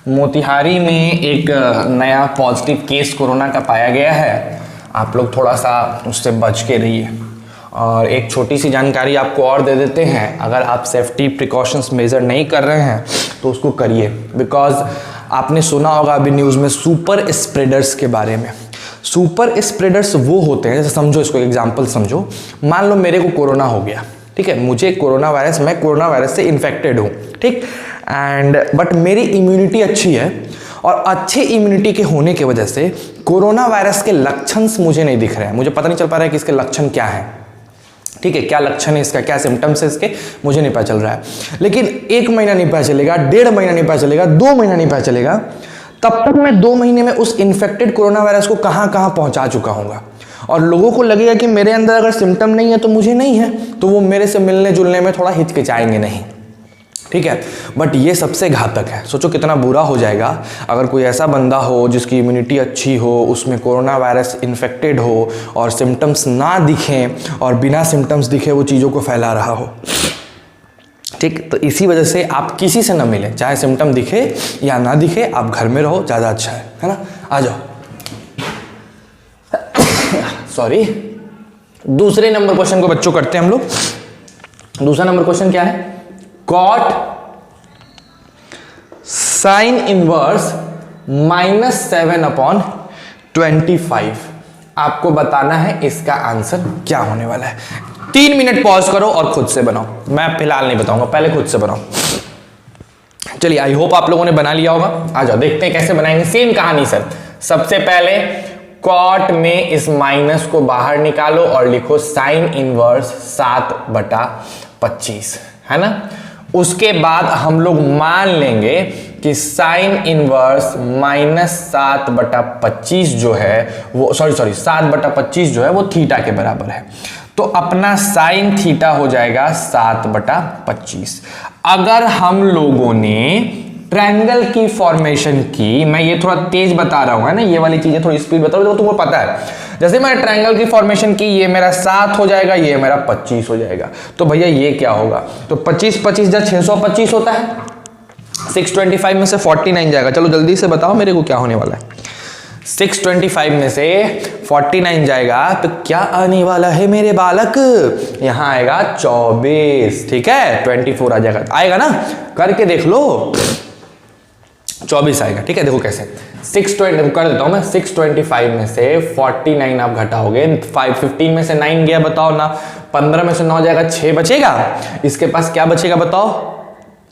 मोतिहारी में एक नया पॉजिटिव केस कोरोना का पाया गया है। आप लोग थोड़ा सा उससे बच के रहिए। और एक छोटी सी जानकारी आपको और दे देते हैं, अगर आप सेफ्टी प्रिकॉशंस मेजर नहीं कर रहे हैं तो उसको करिए, बिकॉज आपने सुना होगा अभी न्यूज़ में सुपर स्प्रेडर्स के बारे में। सुपर स्प्रेडर्स वो होते हैं, जैसे समझो, इसको एग्जांपल समझो, मान लो मेरे को कोरोना हो गया, ठीक है, मुझे कोरोना वायरस, मैं कोरोना वायरस से इन्फेक्टेड हूँ, ठीक, एंड बट मेरी इम्यूनिटी अच्छी है, और अच्छे इम्यूनिटी के होने की वजह से कोरोना वायरस के लक्षण मुझे नहीं दिख रहे हैं, मुझे पता नहीं चल पा रहा है कि इसके लक्षण क्या है, ठीक है, क्या लक्षण है इसका, क्या सिम्टम्स है इसके, मुझे नहीं पता चल रहा है। लेकिन 1 महीना नहीं पता चलेगा, 1.5 महीना नहीं पता चलेगा, 2 महीना नहीं पता चलेगा, तब तक मैं 2 महीने में उस इन्फेक्टेड कोरोना वायरस को कहाँ कहाँ पहुँचा चुका हूँगा। और लोगों को लगेगा कि मेरे अंदर अगर सिम्टम नहीं है तो मुझे नहीं है, तो वो मेरे से मिलने जुलने में थोड़ा हिचकिचाएंगे नहीं, ठीक है। बट ये सबसे घातक है। सोचो कितना बुरा हो जाएगा अगर कोई ऐसा बंदा हो जिसकी इम्यूनिटी अच्छी हो, उसमें कोरोना वायरस इन्फेक्टेड हो और सिम्टम्स ना दिखें और बिना सिम्टम्स दिखे वो चीज़ों को फैला रहा हो, ठीक। तो इसी वजह से आप किसी से ना मिलें, चाहे सिम्टम दिखे या ना दिखे, आप घर में रहो, ज़्यादा अच्छा है ना। आ जाओ, सॉरी। दूसरे नंबर क्वेश्चन को बच्चों करते हैं हम लोग। दूसरा नंबर क्वेश्चन क्या है, कॉट साइन इनवर्स -7/25। आपको बताना है इसका आंसर क्या होने वाला है। 3 मिनट पॉज करो और खुद से बनाओ, मैं फिलहाल नहीं बताऊंगा, पहले खुद से बनाओ। चलिए, आई होप आप लोगों ने बना लिया होगा। आ जाओ देखते हैं कैसे बनाएंगे। सेम कहानी सर, सबसे पहले कॉट में इस माइनस को बाहर निकालो और लिखो साइन इनवर्स 7/25, है ना। उसके बाद हम लोग मान लेंगे कि साइन इनवर्स -7/25 जो है वो 7/25 जो है वो थीटा के बराबर है। तो अपना साइन थीटा हो जाएगा 7/25। अगर हम लोगों ने ट्रायंगल की फॉर्मेशन की, मैं ये थोड़ा तेज बता रहा हूं, है ना, ये वाली चीजें थोड़ी स्पीड बता रहा हूं, तुमको पता है। जैसे मैंने ट्रायंगल की फॉर्मेशन की, ये मेरा 7 हो जाएगा, ये मेरा 25 हो जाएगा। तो भैया ये क्या होगा, तो 25 25 जा 625 होता है, 625 में से 49 जाएगा। चलो जल्दी से बताओ मेरे को क्या होने वाला है। 625 में से 49 जाएगा तो क्या आने वाला है मेरे बालक, यहां आएगा 24, ठीक है, 24 आ जाएगा, आएगा ना, करके देख लो, 24 आएगा, ठीक है। देखो कैसे, 620 कर देता हूं मैं, 625 में से 49 आप घटाओगे, 15 में से 9 गया, बताओ ना, 15 में से 9 जाएगा, 6 बचेगा, इसके पास क्या बचेगा बताओ,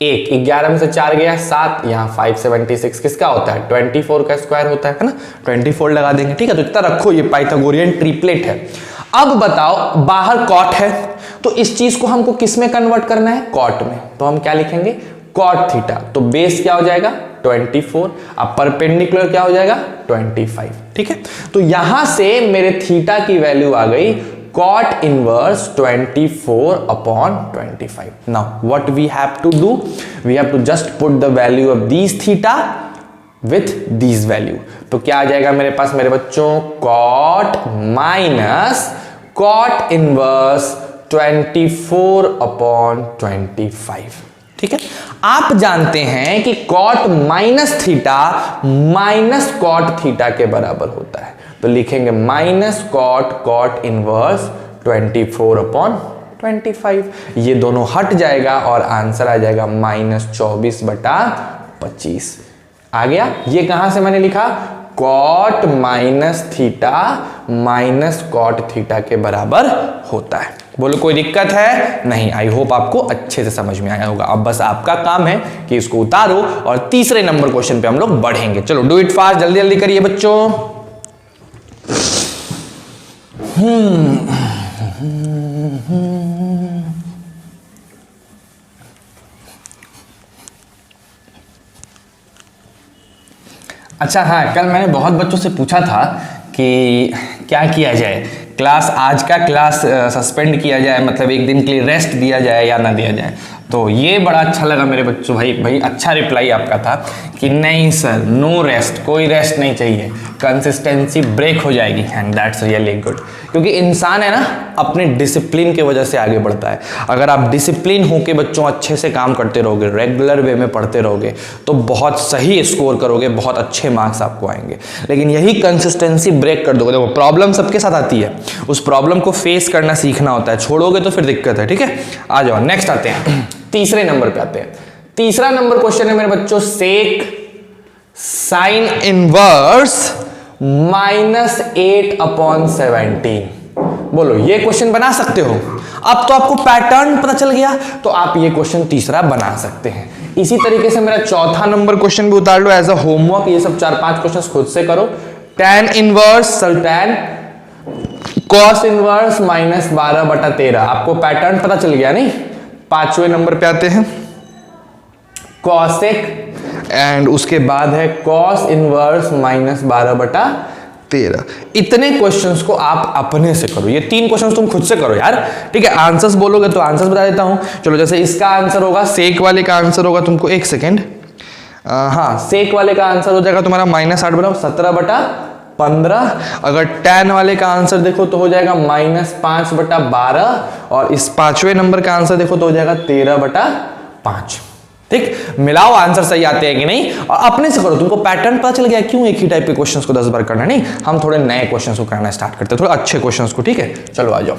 1, 11 में से 4 गया 7, यहाँ 576 किसका होता है, 24 का स्क्वायर होता है ना, 24 लगा देंगे, ठीक है। तो इतना रखो, ये पाइथागोरियन ट्रिपलेट है। अब बताओ, बाहर कॉट है, तो इस चीज को हमको किस में कन्वर्ट करना है, कॉट में, तो हम क्या लिखेंगे, कॉट थीटा। तो बेस क्या हो जाएगा 24, अब परपेंडिकुलर क्या हो जाएगा 25, ठीक है। तो यहां से मेरे थीटा की वैल्यू आ गई cot inverse 24/25. Now what we have to do, we have to just put the value of these theta with these value. तो क्या आ जाएगा मेरे पास मेरे बच्चों, cot minus cot inverse 24/25, ठीक है। आप जानते हैं कि cot minus theta minus cot theta के बराबर होता है, तो लिखेंगे माइनस cot इनवर्स 24/25, ये दोनों हट जाएगा और आंसर आ जाएगा -24/25। आ गया, ये कहां से मैंने लिखा, cot minus theta minus cot theta के बराबर होता है। बोलो कोई दिक्कत है नहीं, आई होप आपको अच्छे से समझ में आया होगा। अब बस आपका काम है कि इसको उतारो और तीसरे नंबर क्वेश्चन पे हम लोग बढ़ेंगे। चलो डू इट फास्ट, जल्दी जल्दी करिए बच्चों। अच्छा हाँ, कल मैंने बहुत बच्चों से पूछा था कि क्या किया जाए, क्लास आज का क्लास सस्पेंड किया जाए, मतलब एक दिन के लिए रेस्ट दिया जाए या ना दिया जाए। तो ये बड़ा अच्छा लगा मेरे बच्चों, भाई अच्छा रिप्लाई आपका था कि नहीं सर, नो रेस्ट, कोई रेस्ट नहीं चाहिए, कंसिस्टेंसी ब्रेक हो जाएगी। एंड दैट्स रियली गुड, क्योंकि इंसान है ना अपने डिसिप्लिन के वजह से आगे बढ़ता है। अगर आप डिसिप्लिन होके बच्चों अच्छे से काम करते रहोगे, रेगुलर वे में पढ़ते रहोगे, तो बहुत सही स्कोर करोगे, बहुत अच्छे मार्क्स आपको आएंगे। लेकिन यही कंसिस्टेंसी ब्रेक कर दोगे, देखो प्रॉब्लम सबके साथ आती है, उस प्रॉब्लम को फेस करना सीखना होता है, छोड़ोगे तो फिर दिक्कत है। ठीक है, आ जाओ नेक्स्ट आते हैं, तीसरे नंबर पे आते हैं। तीसरा नंबर क्वेश्चन है मेरे बच्चों, सेक साइन इनवर्स -8/17। बोलो ये क्वेश्चन बना सकते हो? अब तो आपको पैटर्न पता चल गया, तो आप ये क्वेश्चन तीसरा बना सकते हैं। इसी तरीके से मेरा चौथा नंबर क्वेश्चन भी उतार लो एज अ होमवर्क, ये सब 4-5 क्वेश्चन खुद से करो। tan इनवर्स सल्टैन cos इनवर्स -12/13, आपको पैटर्न पता चल गया नहीं? पांचवें नंबर पे आते हैं, cosec, एंड उसके बाद है cos इनवर्स -12/13। इतने क्वेश्चंस को आप अपने से करो, ये 3 क्वेश्चंस तुम खुद से करो यार। ठीक है, आंसर्स बोलोगे तो आंसर्स बता देता हूं। चलो, जैसे इसका आंसर होगा, सेक वाले का आंसर होगा तुमको, एक सेकेंड, हाँ सेक वाले का आंसर हो जाएगा तुम्हारा -8 बनाओ 17/15। अगर tan वाले का आंसर देखो तो हो जाएगा -5/12, और इस पांचवें नंबर का आंसर देखो तो हो जाएगा 13/5। ठीक, मिलाओ आंसर सही आते हैं कि नहीं, और अपने से करो। तुमको पैटर्न पता चल गया, क्यों एक ही टाइप के क्वेश्चंस को 10 बार करना नहीं, हम थोड़े नए क्वेश्चंस को करना स्टार्ट करते हैं, थोड़े अच्छे क्वेश्चंस को। ठीक है, चलो आ जाओ।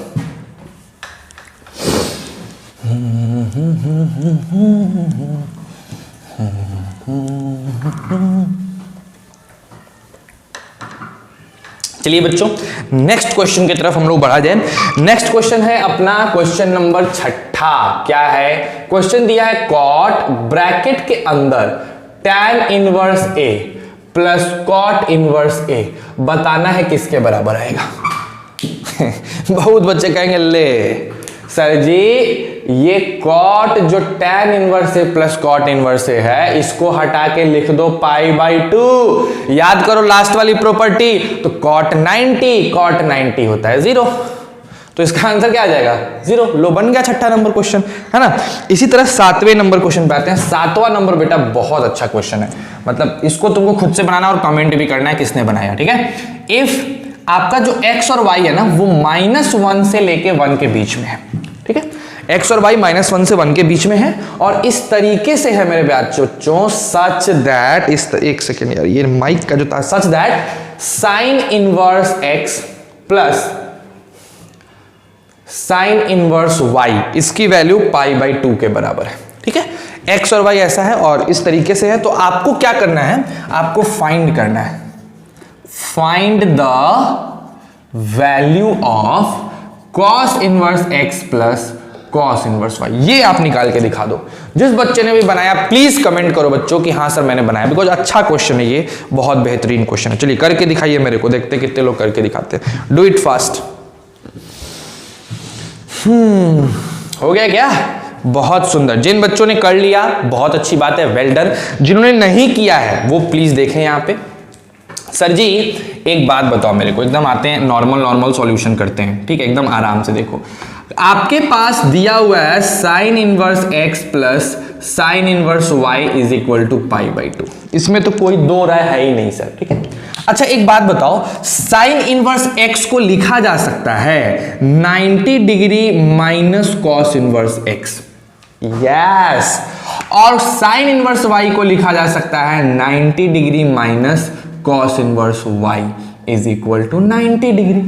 चलिए बच्चों, नेक्स्ट क्वेश्चन की तरफ हम लोग बढ़ा जाए। नेक्स्ट क्वेश्चन है अपना क्वेश्चन नंबर 6। क्या है क्वेश्चन? दिया है कॉट ब्रैकेट के अंदर tan inverse a plus cot inverse a, बताना है किसके बराबर आएगा। बहुत बच्चे कहेंगे ले सर जी, ये कॉट जो tan inverse a plus cot inverse a है, इसको हटा के लिख दो π/2। याद करो लास्ट वाली प्रॉपर्टी, तो cot 90 होता है 0, तो इसका आंसर क्या आ जाएगा 0। लो, बन गया छठा नंबर क्वेश्चन, है ना। इसी तरह 7वें नंबर क्वेश्चन पे आते हैं। 7वां नंबर बेटा बहुत अच्छा क्वेश्चन है, मतलब इसको तुमको खुद से बनाना और कमेंट भी करना है किसने बनाया। ठीक है, इफ आपका जो x और y है ना, वो -1 से लेके 1 के बीच में है। ठीक है, x और y -1 से 1 के बीच में है, और इस तरीके से है मेरे बच्चों, सच दैट, एक सेकेंड यार, ये माइक का जो था, such that sine inverse x plus sine inverse y, इसकी वैल्यू π/2 के बराबर है। ठीक है, x और y ऐसा है और इस तरीके से है, तो आपको क्या करना है, आपको फाइंड करना है, find the value of cos inverse x plus cos inverse y। ये आप निकाल के दिखा दो। जिस बच्चे ने भी बनाया प्लीज कमेंट करो बच्चों कि हाँ सर मैंने बनाया, बिकॉज अच्छा क्वेश्चन है, ये बहुत बेहतरीन क्वेश्चन है। चलिए करके दिखाइए मेरे को, देखते कितने लोग करके दिखाते हैं। Do it fast. हो गया क्या? बहुत सुंदर। जिन बच्चों ने कर लिया बहुत अच्छी बात है, वेल डन। जिन्होंने नहीं किया है वो प्लीज देखें यहाँ पे। सर जी एक बात बताओ मेरे को, एकदम आते हैं नॉर्मल सॉल्यूशन करते हैं। ठीक है, एकदम आराम से देखो, आपके पास दिया हुआ है sine inverse x plus sine inverse y is equal to π/2। इसमें तो कोई दो राय है ही नहीं सर। ठीक है, अच्छा एक बात बताओ, साइन इनवर्स x को लिखा जा सकता है 90 degree minus cos inverse x, yes, और साइन इनवर्स y को लिखा जा सकता है 90 degree minus cos inverse y is equal to 90 degree.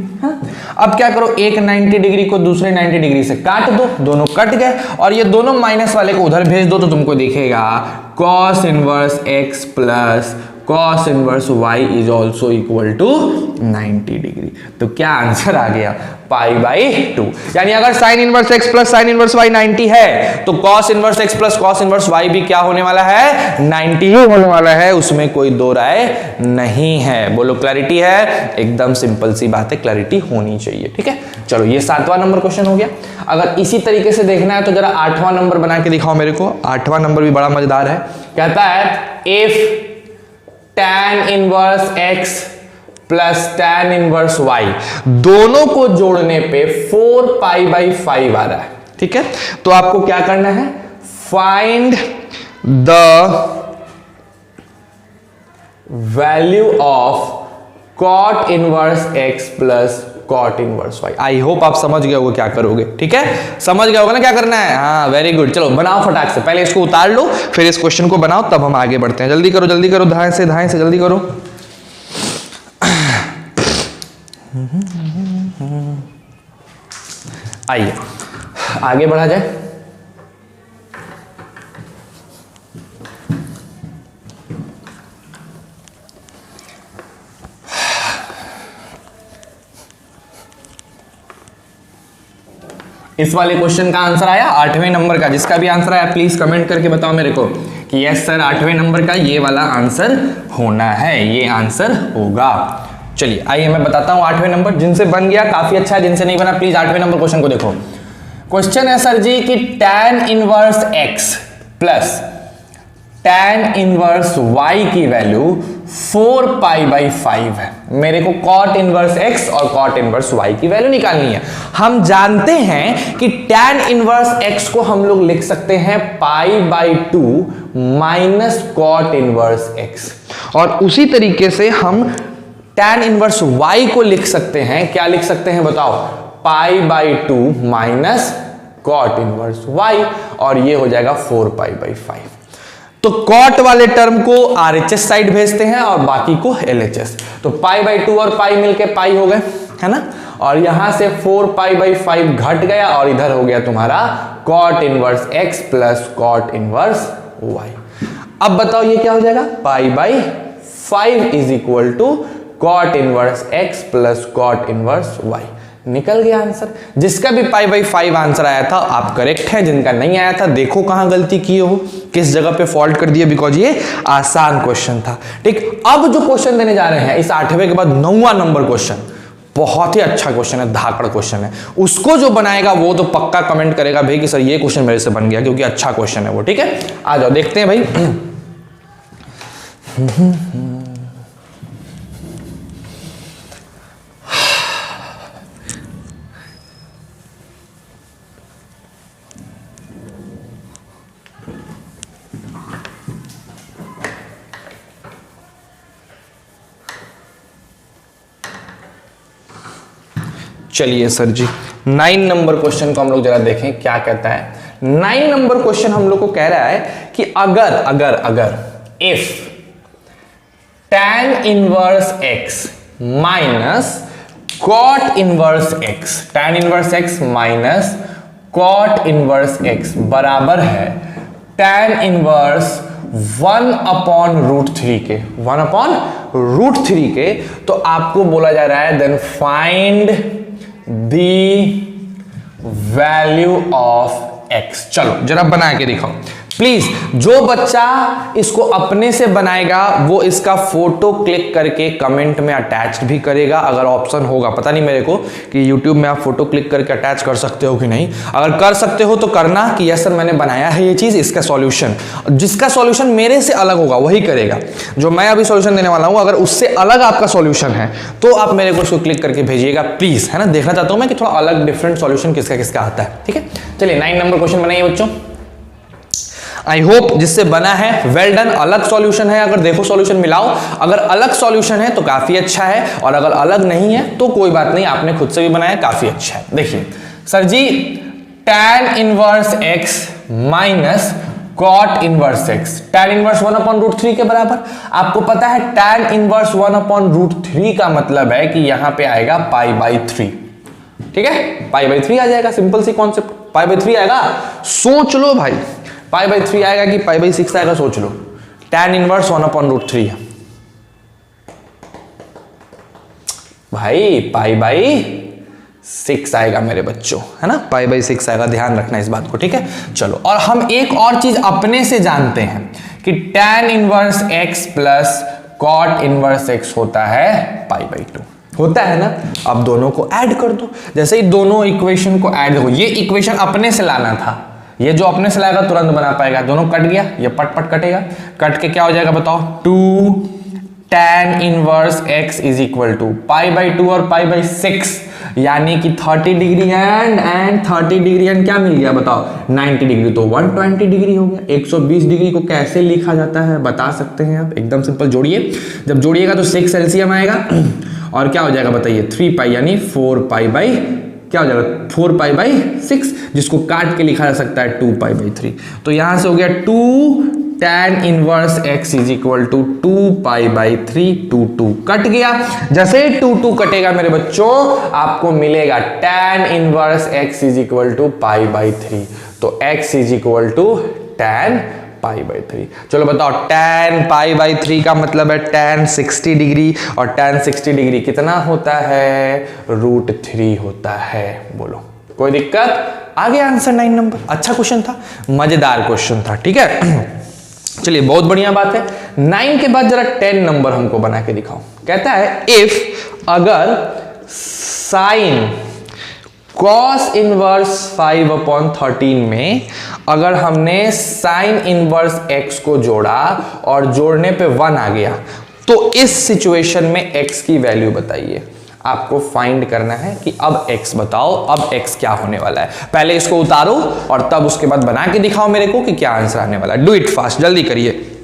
अब क्या करो, एक 90 डिग्री को दूसरे 90 डिग्री से काट दो, दोनों कट गए, और ये दोनों माइनस वाले को उधर भेज दो, तो तुमको दिखेगा cos inverse x plus cos inverse y is also equal to 90 degree. तो क्या आंसर आ गया? π/2। यानी अगर sin inverse x plus sin inverse y 90 है तो cos inverse x plus cos inverse y भी क्या होने वाला है? 90 ही होने वाला है, उसमें कोई दो राय नहीं है। बोलो क्लैरिटी है? एकदम सिंपल सी बात है, क्लैरिटी होनी चाहिए। ठीक है, चलो ये 7वां नंबर क्वेश्चन हो गया। अगर इसी तरीके से देखना है तो जरा 8वां नंबर बना के दिखाओ मेरे को। 8वां नंबर भी बड़ा मजेदार है। कहता है if tan inverse x plus tan inverse y दोनों को जोड़ने पे 4π/5 आ रहा है। ठीक है, तो आपको क्या करना है? Find the value of cot inverse x plus cot inverse y। I hope आप समझ गए होगे क्या करोगे। ठीक है, समझ गए होगा ना क्या करना है? हाँ, वेरी गुड। चलो बनाओ फटाक से, पहले इसको उतार लो फिर इस क्वेश्चन को बनाओ, तब हम आगे बढ़ते हैं। जल्दी करो जल्दी करो, धाएं से जल्दी करो। आइए आगे बढ़ा जाए। इस वाले क्वेश्चन का आंसर आया 8वें नंबर का। जिसका भी आंसर आया प्लीज कमेंट करके बताओ मेरे को कि यस सर 8वें नंबर का ये वाला आंसर होना है, ये आंसर होगा। चलिए आइए मैं बताता हूं 8वें नंबर। जिनसे बन गया काफी अच्छा है, जिनसे नहीं बना प्लीज 8वें नंबर क्वेश्चन को देखो। क्वेश्चन है सर जी कि tan inverse x plus tan inverse y की वैल्यू 4π/5 है। मेरे को cot इनवर्स x और cot इनवर्स y की वैल्यू निकालनी है। हम जानते हैं कि tan इनवर्स x को हम लोग लिख सकते हैं π/2 माइनस cot इनवर्स x, और उसी तरीके से हम tan इनवर्स y को लिख सकते हैं। क्या लिख सकते हैं बताओ? π/2 माइनस cot इनवर्स y, और ये हो जाएगा 4π/5। तो cot वाले टर्म को RHS साइड भेजते हैं और बाकी को LHS। तो π/2 और पाई मिलके पाई हो गए, है ना, और यहां से 4π/5 घट गया और इधर हो गया तुम्हारा cot inverse x plus cot inverse y। अब बताओ ये क्या हो जाएगा? π/5 is equal to cot inverse x plus cot inverse y। निकल गया आंसर। जिसका भी π/5 आंसर आया था आप करेक्ट है, जिनका नहीं आया था देखो कहां गलती किए हो, किस जगह पे फॉल्ट कर दिए, बिकॉज ये आसान क्वेश्चन था। ठीक, अब जो क्वेश्चन देने जा रहे हैं इस 8वें के बाद 9वां नंबर क्वेश्चन बहुत ही अच्छा क्वेश्चन है, धाकड़ क्वेश्चन है। उसको जो बनाएगा वो तो पक्का कमेंट करेगा भाई कि सर ये क्वेश्चन मेरे से बन गया, क्योंकि अच्छा क्वेश्चन है वो। ठीक है, आ जाओ देखते हैं भाई। चलिए सर जी 9 नंबर क्वेश्चन को हम लोग जरा देखें क्या कहता है। 9 नंबर क्वेश्चन हम लोग को कह रहा है कि अगर if tan inverse x minus cot inverse x, tan inverse x minus cot inverse x बराबर है tan इनवर्स 1/√3 के, 1/√3 के, तो आपको बोला जा रहा है then find the value of x। चलो जरा बना के दिखाओ प्लीज। जो बच्चा इसको अपने से बनाएगा वो इसका फोटो क्लिक करके कमेंट में अटैच भी करेगा, अगर ऑप्शन होगा। पता नहीं मेरे को कि YouTube में आप फोटो क्लिक करके अटैच कर सकते हो कि नहीं। अगर कर सकते हो तो करना कि यस सर मैंने बनाया है ये चीज, इसका सॉल्यूशन। जिसका सॉल्यूशन मेरे से अलग होगा वही करेगा। जो मैं अभी सॉल्यूशन देने वाला हूं अगर उससे अलग आपका सॉल्यूशन है तो आप मेरे को उसको क्लिक करके भेजिएगा प्लीज, है ना। देखना चाहता हूं मैं कि थोड़ा अलग डिफरेंट सॉल्यूशन किसका किसका आता है। ठीक है, चलिए 9 नंबर क्वेश्चन बनाइए बच्चों। आई होप जिससे बना है वेल डन। अलग सॉल्यूशन है, अगर देखो सॉल्यूशन मिलाओ। अगर अलग सॉल्यूशन है तो काफी अच्छा है, और अगर अलग नहीं है तो कोई बात नहीं, आपने खुद से भी बनाया काफी अच्छा है। देखिए सर जी tan inverse x minus cot inverse x, tan inverse 1/√3 के बराबर। आपको पता है tan इनवर्स 1/√3 का मतलब है कि यहां पे आएगा π/3। ठीक है, π/3 आ जाएगा, सिंपल सी कॉन्सेप्ट। π/3 आएगा, सोच लो भाई, π/3 आएगा कि π/6 आएगा, सोच लो। tan इनवर्स 1/√3 है, भाई पाई बाई 6 आएगा मेरे बच्चों, है ना, पाई बाई 6 आएगा, ध्यान रखना इस बात को, ठीक है। चलो, और हम एक और चीज अपने से जानते हैं कि tan inverse x plus cot inverse x होता है पाई बाई 2, होता है ना। अब दोनों को ऐड कर दो, जैसे ही दोनों इक्वेशन को ऐड हो, ये इक्वेशन अपने से लाना था, ये जो अपने से लाएगा तुरंत बना पाएगा, दोनों कट गया, ये पट पट कटेगा, कट के क्या हो जाएगा बताओ, 2 tan inverse x is equal to pi by 2 और पाई बाई 6, यानी कि 30 डिग्री एंड 30 डिग्री एंड क्या मिल गया बताओ, 90 डिग्री, तो 120 डिग्री हो गया। 120 डिग्री को कैसे लिखा जाता है बता सकते हैं आप, एकदम सिंपल, जोड़िए, जब जोड़िएगा तो 6 एलसीएम आएगा और क्या हो जाएगा बताइए, 3 पाई यानी 4 पाई बाई, क्या हो जाएगा 4 पाई बाई 6, जिसको काट के लिखा जा सकता है 2 पाई बाई 3। तो यहां से हो गया 2 tan inverse x is equal to 2 pi by 3, 2 कट गया। जैसे ही 2 कटेगा मेरे बच्चों आपको मिलेगा tan inverse x is equal to pi by 3, तो x is equal to tan pi by 3। चलो बताओ, tan पाई बाई 3 का मतलब है tan 60 डिग्री, और tan 60 डिग्री कितना होता है, √3 होता है। बोलो कोई दिक्कत, आगे आंसर 9 नंबर। अच्छा क्वेश्चन था, मजेदार क्वेश्चन था, ठीक है। चलिए बहुत बढ़िया बात है। 9 के बाद जरा 10 नंबर हमको बना के दिखाओ। कहता है इफ अगर साइन cos इनवर्स 5/13 में अगर हमने साइन इनवर्स x को जोड़ा और जोड़ने पे 1 आ गया, तो इस सिचुएशन में x की वैल्यू बताइए। आपको फाइंड करना है कि अब x बताओ, अब x क्या होने वाला है। पहले इसको उतारो और तब उसके बाद बना के दिखाओ मेरे को कि क्या आंसर आने वाला है। डू इट फास्ट, जल्दी करिए।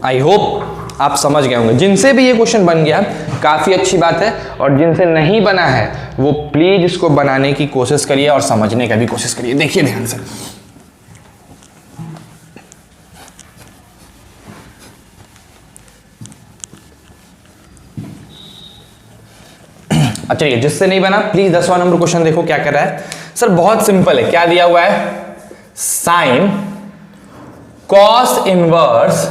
आई होप आप समझ गए होंगे। जिनसे भी ये क्वेश्चन बन गया काफी अच्छी बात है, और जिनसे नहीं बना है वो प्लीज इसको बनाने की कोशिश करिए और समझने का भी कोशिश करिए। देखिए ध्यान से, अच्छा ये जिससे नहीं बना प्लीज 10वां नंबर क्वेश्चन देखो क्या कर रहा है। सर बहुत सिंपल है, क्या दिया हुआ है, sine cos inverse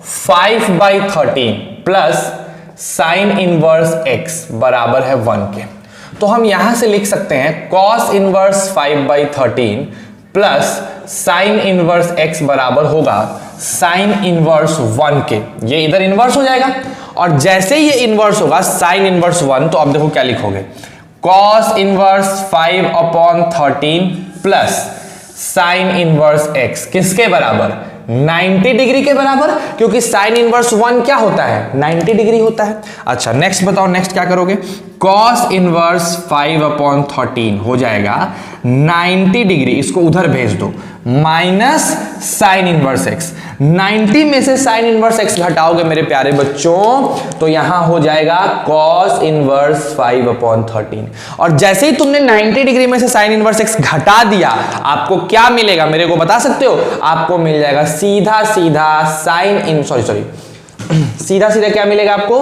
5/13 plus sine inverse x बराबर है 1 के। तो हम यहां से लिख सकते हैं cos inverse 5/13 plus sine inverse x बराबर होगा साइन इनवर्स 1 के। ये इधर इनवर्स हो जाएगा, और जैसे ही ये इनवर्स होगा साइन इनवर्स 1, तो अब देखो क्या लिखोगे, cos inverse 5/13 plus sine inverse x किसके बराबर, 90 डिग्री के बराबर, क्योंकि साइन इनवर्स 1 क्या होता है, 90 डिग्री होता है। अच्छा नेक्स्ट बताओ, नेक्स्ट क्या करोगे, cos इनवर्स 5/13 हो जाएगा 90 डिग्री, इसको उधर भेज दो, माइनस साइन इनवर्स x। 90 में से साइन इनवर्स x घटाओगे मेरे प्यारे बच्चों तो यहां हो जाएगा cos इनवर्स 5/13, और जैसे ही तुमने 90 डिग्री में से साइन इनवर्स x घटा दिया आपको क्या मिलेगा मेरे को बता सकते हो, आपको मिल जाएगा सीधा सीधा साइन इन सीधा सीधा क्या मिलेगा आपको,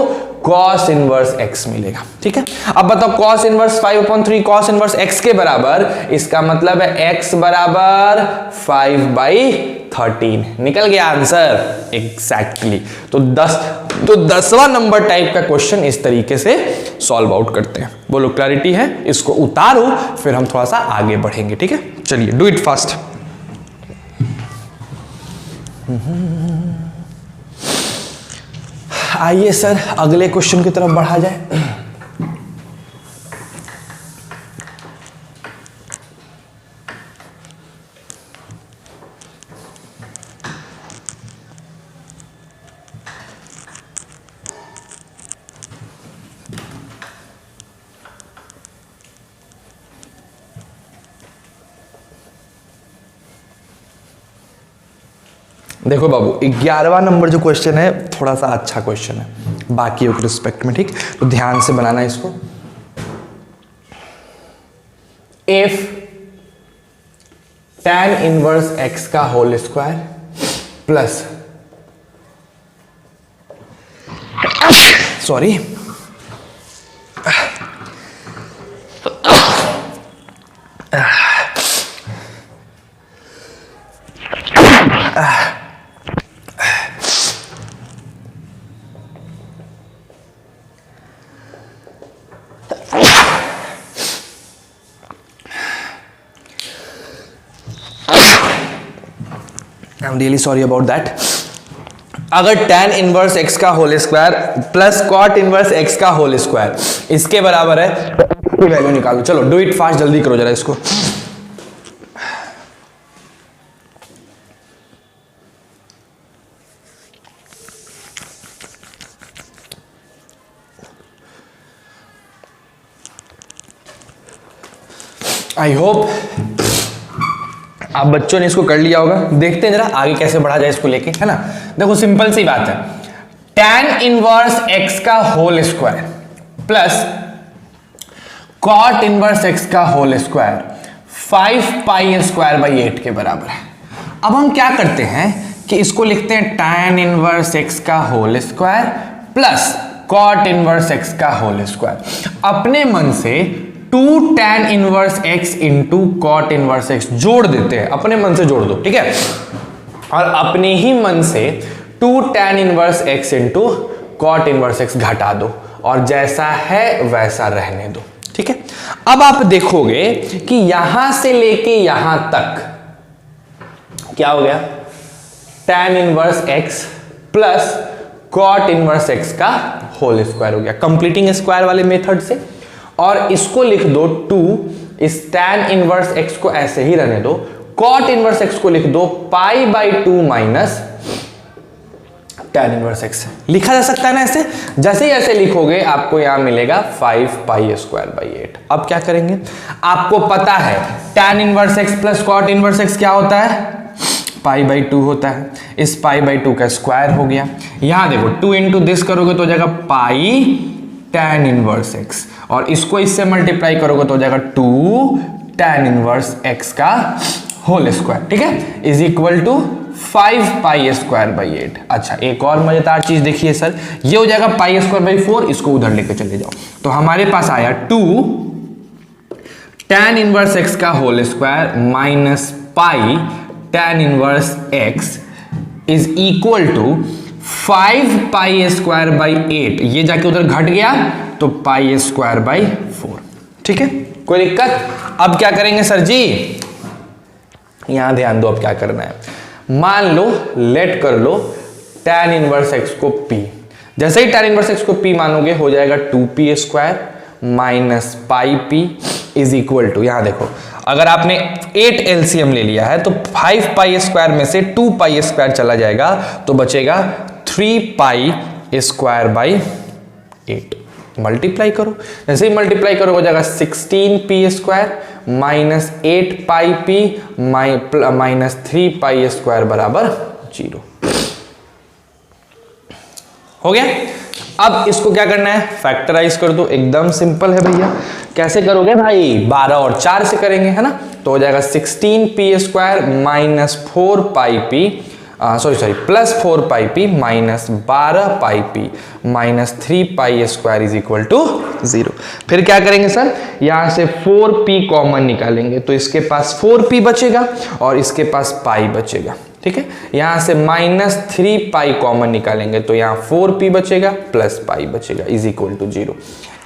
cos इनवर्स x मिलेगा। ठीक है, अब बताओ cos inverse 5/3 cos inverse x के बराबर, इसका मतलब है x बराबर 5/13। निकल गया आंसर एग्जैक्टली। तो 10वां नंबर टाइप का क्वेश्चन इस तरीके से सॉल्व आउट करते हैं। बोलो क्लैरिटी है, इसको उतारो फिर हम थोड़ा सा आगे बढ़ेंगे। ठीक है, चलिए डू इट फास्ट। आइए सर अगले क्वेश्चन की तरफ बढ़ा जाए। देखो बाबू 11वां नंबर जो क्वेश्चन है थोड़ा सा अच्छा क्वेश्चन है बाकियों के रिस्पेक्ट में। ठीक, तो ध्यान से बनाना इसको। इफ tan इनवर्स x का whole square plus I am really sorry about that. अगर tan इनवर्स x का whole square plus cot inverse x का होल स्क्वायर इसके बराबर है, तो वैल्यू निकालो। चलो डू इट फास्ट, जल्दी करो जरा इसको। आई होप आप बच्चों ने इसको कर लिया होगा। देखते हैं जरा आगे कैसे बढ़ा जाए इसको लेके, है ना। देखो सिंपल सी बात है, tan इनवर्स x का whole square plus cot inverse x का whole square 5 pi square by 8 के बराबर है। अब हम क्या करते हैं कि इसको लिखते हैं tan इनवर्स x का whole square plus cot inverse x का होल स्क्वायर। अपने मन से 2 tan inverse x into cot inverse x जोड़ देते हैं, अपने मन से जोड़ दो, ठीक है। और अपने ही मन से 2 tan inverse x into cot inverse x घटा दो और जैसा है वैसा रहने दो, ठीक है। अब आप देखोगे कि यहां से लेके यहां तक क्या हो गया, tan inverse x plus cot inverse x का होल स्क्वायर हो गया कंप्लीटिंग स्क्वायर वाले मेथड से। और इसको लिख दो 2, इस tan इनवर्स x को ऐसे ही रहने दो, cot इनवर्स x को लिख दो पाई by 2 minus tan inverse x। लिखा जा सकता है ना ऐसे। जैसे ही ऐसे लिखोगे आपको यहां मिलेगा 5 पाई स्क्वायर बाई 8। अब क्या करेंगे, आपको पता है tan inverse x plus cot inverse x क्या होता है, पाई बाई 2 होता है। इस पाई बाई 2 का स्क्वायर हो गया। यहां देखो 2 इंटू दिस करोगे तो हो जाएगा पाई tan इनवर्स x, और इसको इससे मल्टीप्लाई करोगे तो हो जाएगा 2 tan इनवर्स x का होल स्क्वायर, ठीक है, is equal to 5 pi square by 8। अच्छा एक और मजेदार चीज देखिए सर, ये हो जाएगा पाई स्क्वायर बाई 4, इसको उधर लेके चले जाओ तो हमारे पास आया 2 tan इनवर्स x का whole square minus pi tan inverse x is equal to 5 pi square by 8। ये जाके उधर घट गया तो पाई स्क्वायर बाई 4, ठीक है, कोई दिक्कत। अब क्या करेंगे सर जी, यहां ध्यान दो अब क्या करना है। मान लो लेट कर लो tan इनवर्स x को p, जैसे ही tan इनवर्स x को p मानोगे हो जाएगा 2p square minus pi p is equal to, यहां देखो अगर आपने 8 एलसीएम ले लिया है तो 5 पाई स्क्वायर में से 2 पाई स्क्वायर चला जाएगा तो बचेगा 3 पाई स्क्वायर बाई 8। मल्टीप्लाई करो, जैसे ही मल्टीप्लाई करो हो जाएगा 16p स्क्वायर माइनस 8 पाई p माइनस 3 पाई स्क्वायर बराबर 0। हो गया। अब इसको क्या करना है, फैक्टराइज कर दो, एकदम सिंपल है भैया। कैसे करोगे भाई, 12 और 4 से करेंगे, है ना। तो हो जाएगा 16p square minus 4 pi p sorry plus 4 pi p minus 12 pi p minus 3 pi square is equal to 0। फिर क्या करेंगे सर, यहां से 4p कॉमन निकालेंगे तो इसके पास 4p बचेगा और इसके पास पाई बचेगा, ठीक है। यहां से माइनस 3 पाई कॉमन निकालेंगे तो यहां 4p बचेगा प्लस पाई बचेगा इज इक्वल टू 0।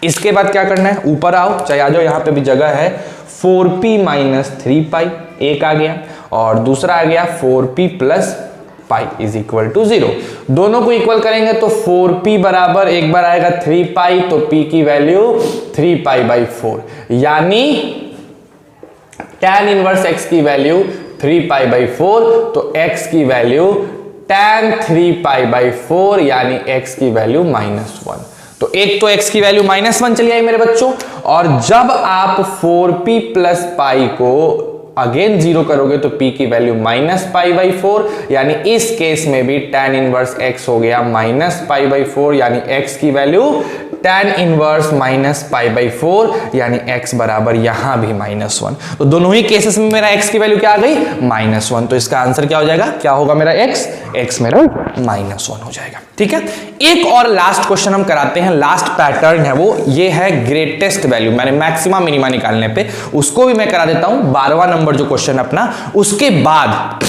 इसके बाद क्या करना है, ऊपर आओ, चाहे आ जाओ, यहां पे भी जगह है। 4p माइनस 3 पाई एक आ गया और दूसरा आ गया 4p plus pi is equal to 0। दोनों को इक्वल करेंगे तो 4p बराबर एक बार आएगा 3 पाई तो p की वैल्यू 3 पाई बाई 4, यानी tan इनवर्स x की वैल्यू 3 पाई बाई 4 तो x की वैल्यू tan 3 पाई बाई 4 यानी x की वैल्यू -1। तो एक तो x की वैल्यू -1 चली आई मेरे बच्चों, और जब आप 4p प्लस पाई को अगेन 0 करोगे तो p की वैल्यू -π/4, यानी इस केस में भी tan इनवर्स x हो गया -π/4, यानी x की वैल्यू tan इनवर्स -π/4 यानी x बराबर यहां भी -1। तो दोनों ही केसेस में मेरा x की वैल्यू क्या आ गई, -1। तो इसका आंसर क्या हो जाएगा, क्या होगा मेरा x मेरा -1 हो जाएगा। ठीक है, एक और लास्ट क्वेश्चन हम कराते हैं, लास्ट पैटर्न है वो, ये है ग्रेटेस्ट वैल्यू, मैंने मैक्सिमा मिनिमा निकालने पे, उसको भी मैं करा देता हूं। 12वां नंबर जो क्वेश्चन अपना, उसके बाद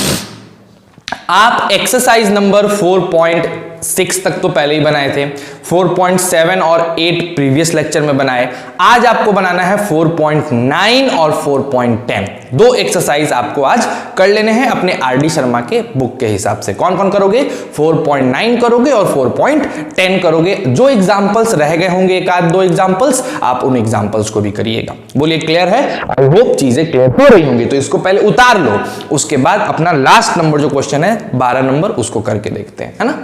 आप एक्सरसाइज नंबर 4.7 4.6 तक तो पहले ही बनाए थे, 4.7 और 8 प्रीवियस लेक्चर में बनाए। आज आपको बनाना है 4.9 और 4.10। 2 एक्सरसाइज आपको आज कर लेने हैं अपने आरडी शर्मा के बुक के हिसाब से। कौन कौन करोगे? 4.9 करोगे और 4.10 करोगे। जो एग्जांपल्स रह गए होंगे, एक आध 2 एग्जांपल्स, आप उन एग्जांपल्स को भी करिएगा। बोलिए क्लियर है? आई होप चीजें क्लियर हो रही होंगी। तो इसको पहले उतार लो, उसके बाद अपना लास्ट नंबर जो क्वेश्चन है 12 नंबर, उसको करके देखते हैं, है ना।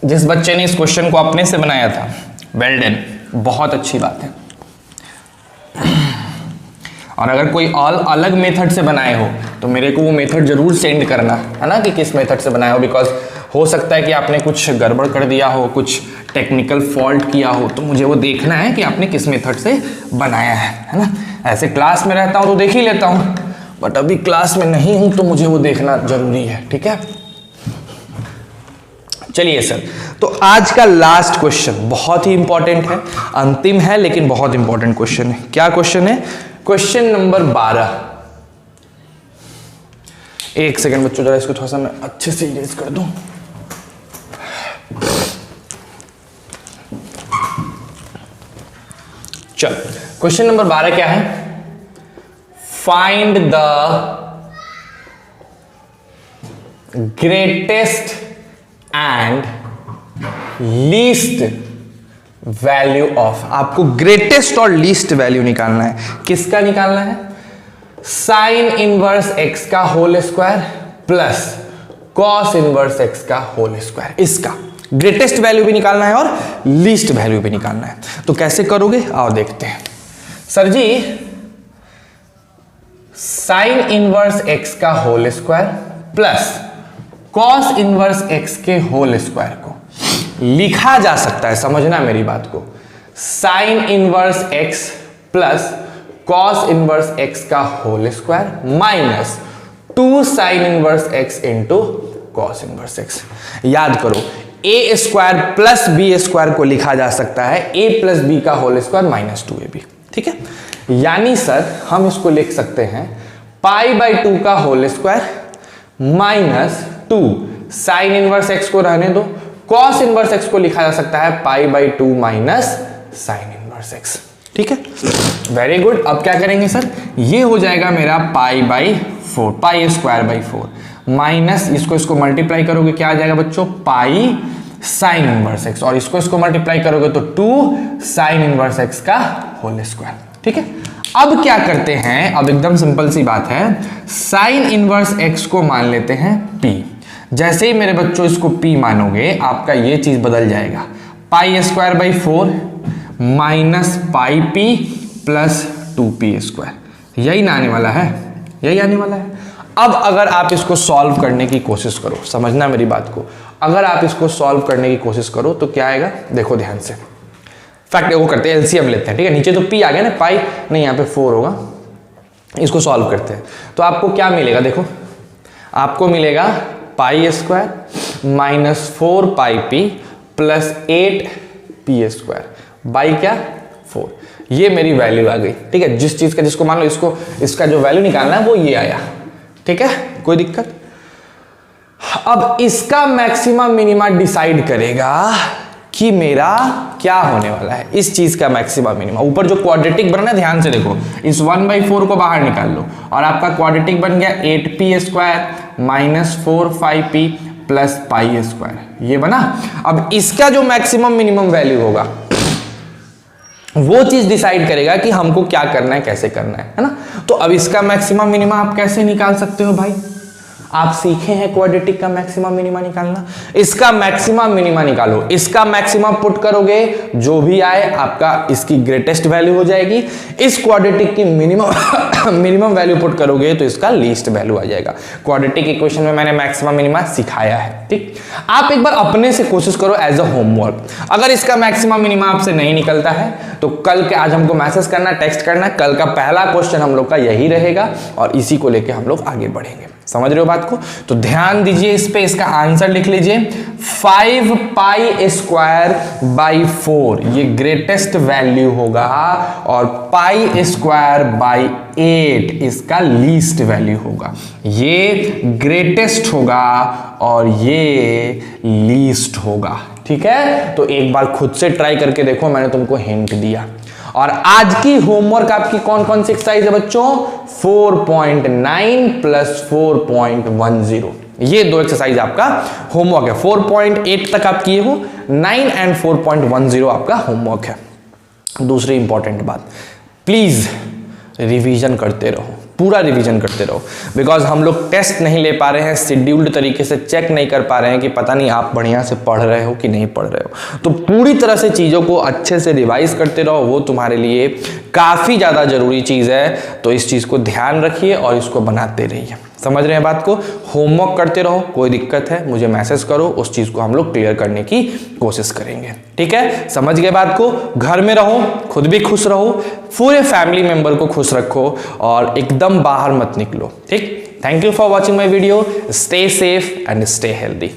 जिस बच्चे ने इस क्वेश्चन को अपने से बनाया था, वेल डन, बहुत अच्छी बात है। और अगर कोई अलग मेथड से बनाए हो तो मेरे को वो मेथड जरूर सेंड करना, है ना, कि किस मेथड से बनाए हो। बिकॉज हो सकता है कि आपने कुछ गड़बड़ कर दिया हो, कुछ टेक्निकल फॉल्ट किया हो, तो मुझे वो देखना है कि आपने किस मेथड से बनाया है ना। ऐसे क्लास में रहता हूँ तो देख ही लेता हूँ, बट अभी क्लास में नहीं हूँ तो मुझे वो देखना जरूरी है, ठीक है। चलिए सर, तो आज का लास्ट क्वेश्चन बहुत ही इंपॉर्टेंट है, अंतिम है लेकिन बहुत इंपॉर्टेंट क्वेश्चन है। क्या क्वेश्चन है? Question number 12। एक सेकंड बच्चों, जरा इसको थोड़ा सा मैं अच्छे से इरेज कर दूं। चल, क्वेश्चन नंबर 12 क्या है? Find the greatest and least value of. आपको ग्रेटेस्ट और लीस्ट वैल्यू निकालना है। किसका निकालना है? साइन इनवर्स एक्स का whole square plus cos inverse x का होल स्क्वायर। इसका ग्रेटेस्ट वैल्यू भी निकालना है और लीस्ट वैल्यू भी निकालना है। तो कैसे करोगे, आओ देखते हैं। Sir ji, sine inverse x का whole square plus cos inverse x के होल स्क्वायर को लिखा जा सकता है, समझना मेरी बात को, sine inverse x plus cos inverse x का whole square minus 2 sine inverse x into cos inverse x. याद करो, A square plus B square को लिखा जा सकता है ए प्लस बी का होल स्क्वायर माइनस 2ab, ठीक है। यानी सर हम इसको लिख सकते हैं पाई बाई 2 का whole square minus 2 sine inverse x को रहने दो, कॉस इनवर्स एक्स को लिखा जा सकता है पाई by 2 minus sign inverse x, ठीक है। Very good. अब क्या करेंगे सर, ये हो जाएगा मेरा pi by 4, pi square by 4 minus इसको मल्टीप्लाई करोगे क्या आ जाएगा बच्चों, पाई साइन इनवर्स एक्स, और इसको मल्टीप्लाई करोगे तो 2 साइन इनवर्स एक्स का होल स्क्वायर, ठीक है। अब क्या करते हैं, अब एकदम सिंपल सी बात है, साइन इनवर्स एक्स को मान लेते हैं p। जैसे ही मेरे बच्चों इसको p मानोगे, आपका ये चीज बदल जाएगा, पाई square by 4 minus pi p plus 2p square. यही ना आने वाला है, यही आने वाला है। अब अगर आप इसको सॉल्व करने की कोशिश करो, समझना मेरी बात को, अगर आप इसको सॉल्व करने की कोशिश करो तो क्या आएगा, देखो ध्यान से। फैक्ट वो करते हैं, एलसीएम लेते हैं, ठीक है। नीचे तो p आ गया ना, पाई नहीं, यहाँ पे 4 होगा। इसको सॉल्व करते हैं तो आपको क्या मिलेगा, देखो आपको मिलेगा pi square minus 4 pi p plus 8p square by क्या 4। ये मेरी वैल्यू आ गई, ठीक है। जिस चीज का जिसको मान लो इसको, इसका जो वैल्यू निकालना है वो ये आया, ठीक है, कोई दिक्कत। अब इसका मैक्सिमा मिनिमा डिसाइड करेगा कि मेरा क्या होने वाला है, इस चीज का मैक्सिमा मिनिमा। ऊपर जो क्वाड्रेटिक बना है, ध्यान से देखो, इस 1/4 को बाहर निकाल लो और आपका क्वाड्रेटिक बन गया 8p square minus 4 5p plus pi square, ये बना। अब इसका जो मैक्सिमम मिनिमम वैल्यू होगा वो चीज डिसाइड करेगा कि हमको क्या करना है, कैसे करना है ना। तो अब इसका मैक्सिमम मिनिमा आप कैसे निकाल सकते हो भाई, आप सीखे हैं क्वाड्रेटिक का मैक्सिमम मिनिमा निकालना। इसका मैक्सिमम मिनिमा निकालो, इसका मैक्सिमम पुट करोगे, जो भी आए आपका इसकी ग्रेटेस्ट वैल्यू हो जाएगी। इस क्वाड्रेटिक की मिनिमम वैल्यू पुट करोगे तो इसका लीस्ट वैल्यू आ जाएगा। क्वाड्रेटिक इक्वेशन में मैंने मैक्सिमम मिनिमा सिखाया है, ठीक। आप एक बार अपने से कोशिश करो एज अ होमवर्क। अगर इसका मैक्सिमम मिनिमा आपसे नहीं निकलता है तो कल के आज हमको मैसेज करना, टेक्स्ट करना, कल का पहला क्वेश्चन हम लोग का यही रहेगा और इसी को लेके हम लोग आगे बढ़ेंगे। समझ रहे हो बात को? तो ध्यान दीजिए इस पे, इसका आंसर लिख लीजिए 5 पाई स्क्वायर बाई 4 ये ग्रेटेस्ट वैल्यू होगा और पाई स्क्वायर बाई 8 इसका लीस्ट वैल्यू होगा। ये ग्रेटेस्ट होगा और ये लीस्ट होगा। ठीक है, तो एक बार खुद से ट्राई करके देखो, मैंने तुमको हिंट दिया। और आज की होमवर्क आपकी कौन कौन सी एक्सरसाइज है बच्चों? 4.9 प्लस 4.10 ये दो एक्सरसाइज आपका होमवर्क है। 4.8 तक आप किए हो, 9 एंड 4.10 आपका होमवर्क है। दूसरी इंपॉर्टेंट बात, प्लीज रिवीजन करते रहो, पूरा रिवीजन करते रहो, बिकॉज हम लोग टेस्ट नहीं ले पा रहे हैं, शेड्यूल्ड तरीके से चेक नहीं कर पा रहे हैं कि पता नहीं आप बढ़िया से पढ़ रहे हो कि नहीं पढ़ रहे हो। तो पूरी तरह से चीज़ों को अच्छे से रिवाइज करते रहो, वो तुम्हारे लिए काफ़ी ज़्यादा जरूरी चीज़ है। तो इस चीज़ को ध्यान रखिए और इसको बनाते रहिए। समझ रहे हैं बात को? होमवर्क करते रहो, कोई दिक्कत है मुझे मैसेज करो, उस चीज़ को हम लोग क्लियर करने की कोशिश करेंगे। ठीक है, समझ गए बात को? घर में रहो, खुद भी खुश रहो, पूरे फैमिली मेंबर को खुश रखो और एकदम बाहर मत निकलो। ठीक, thank you for watching my video. Stay safe and stay healthy.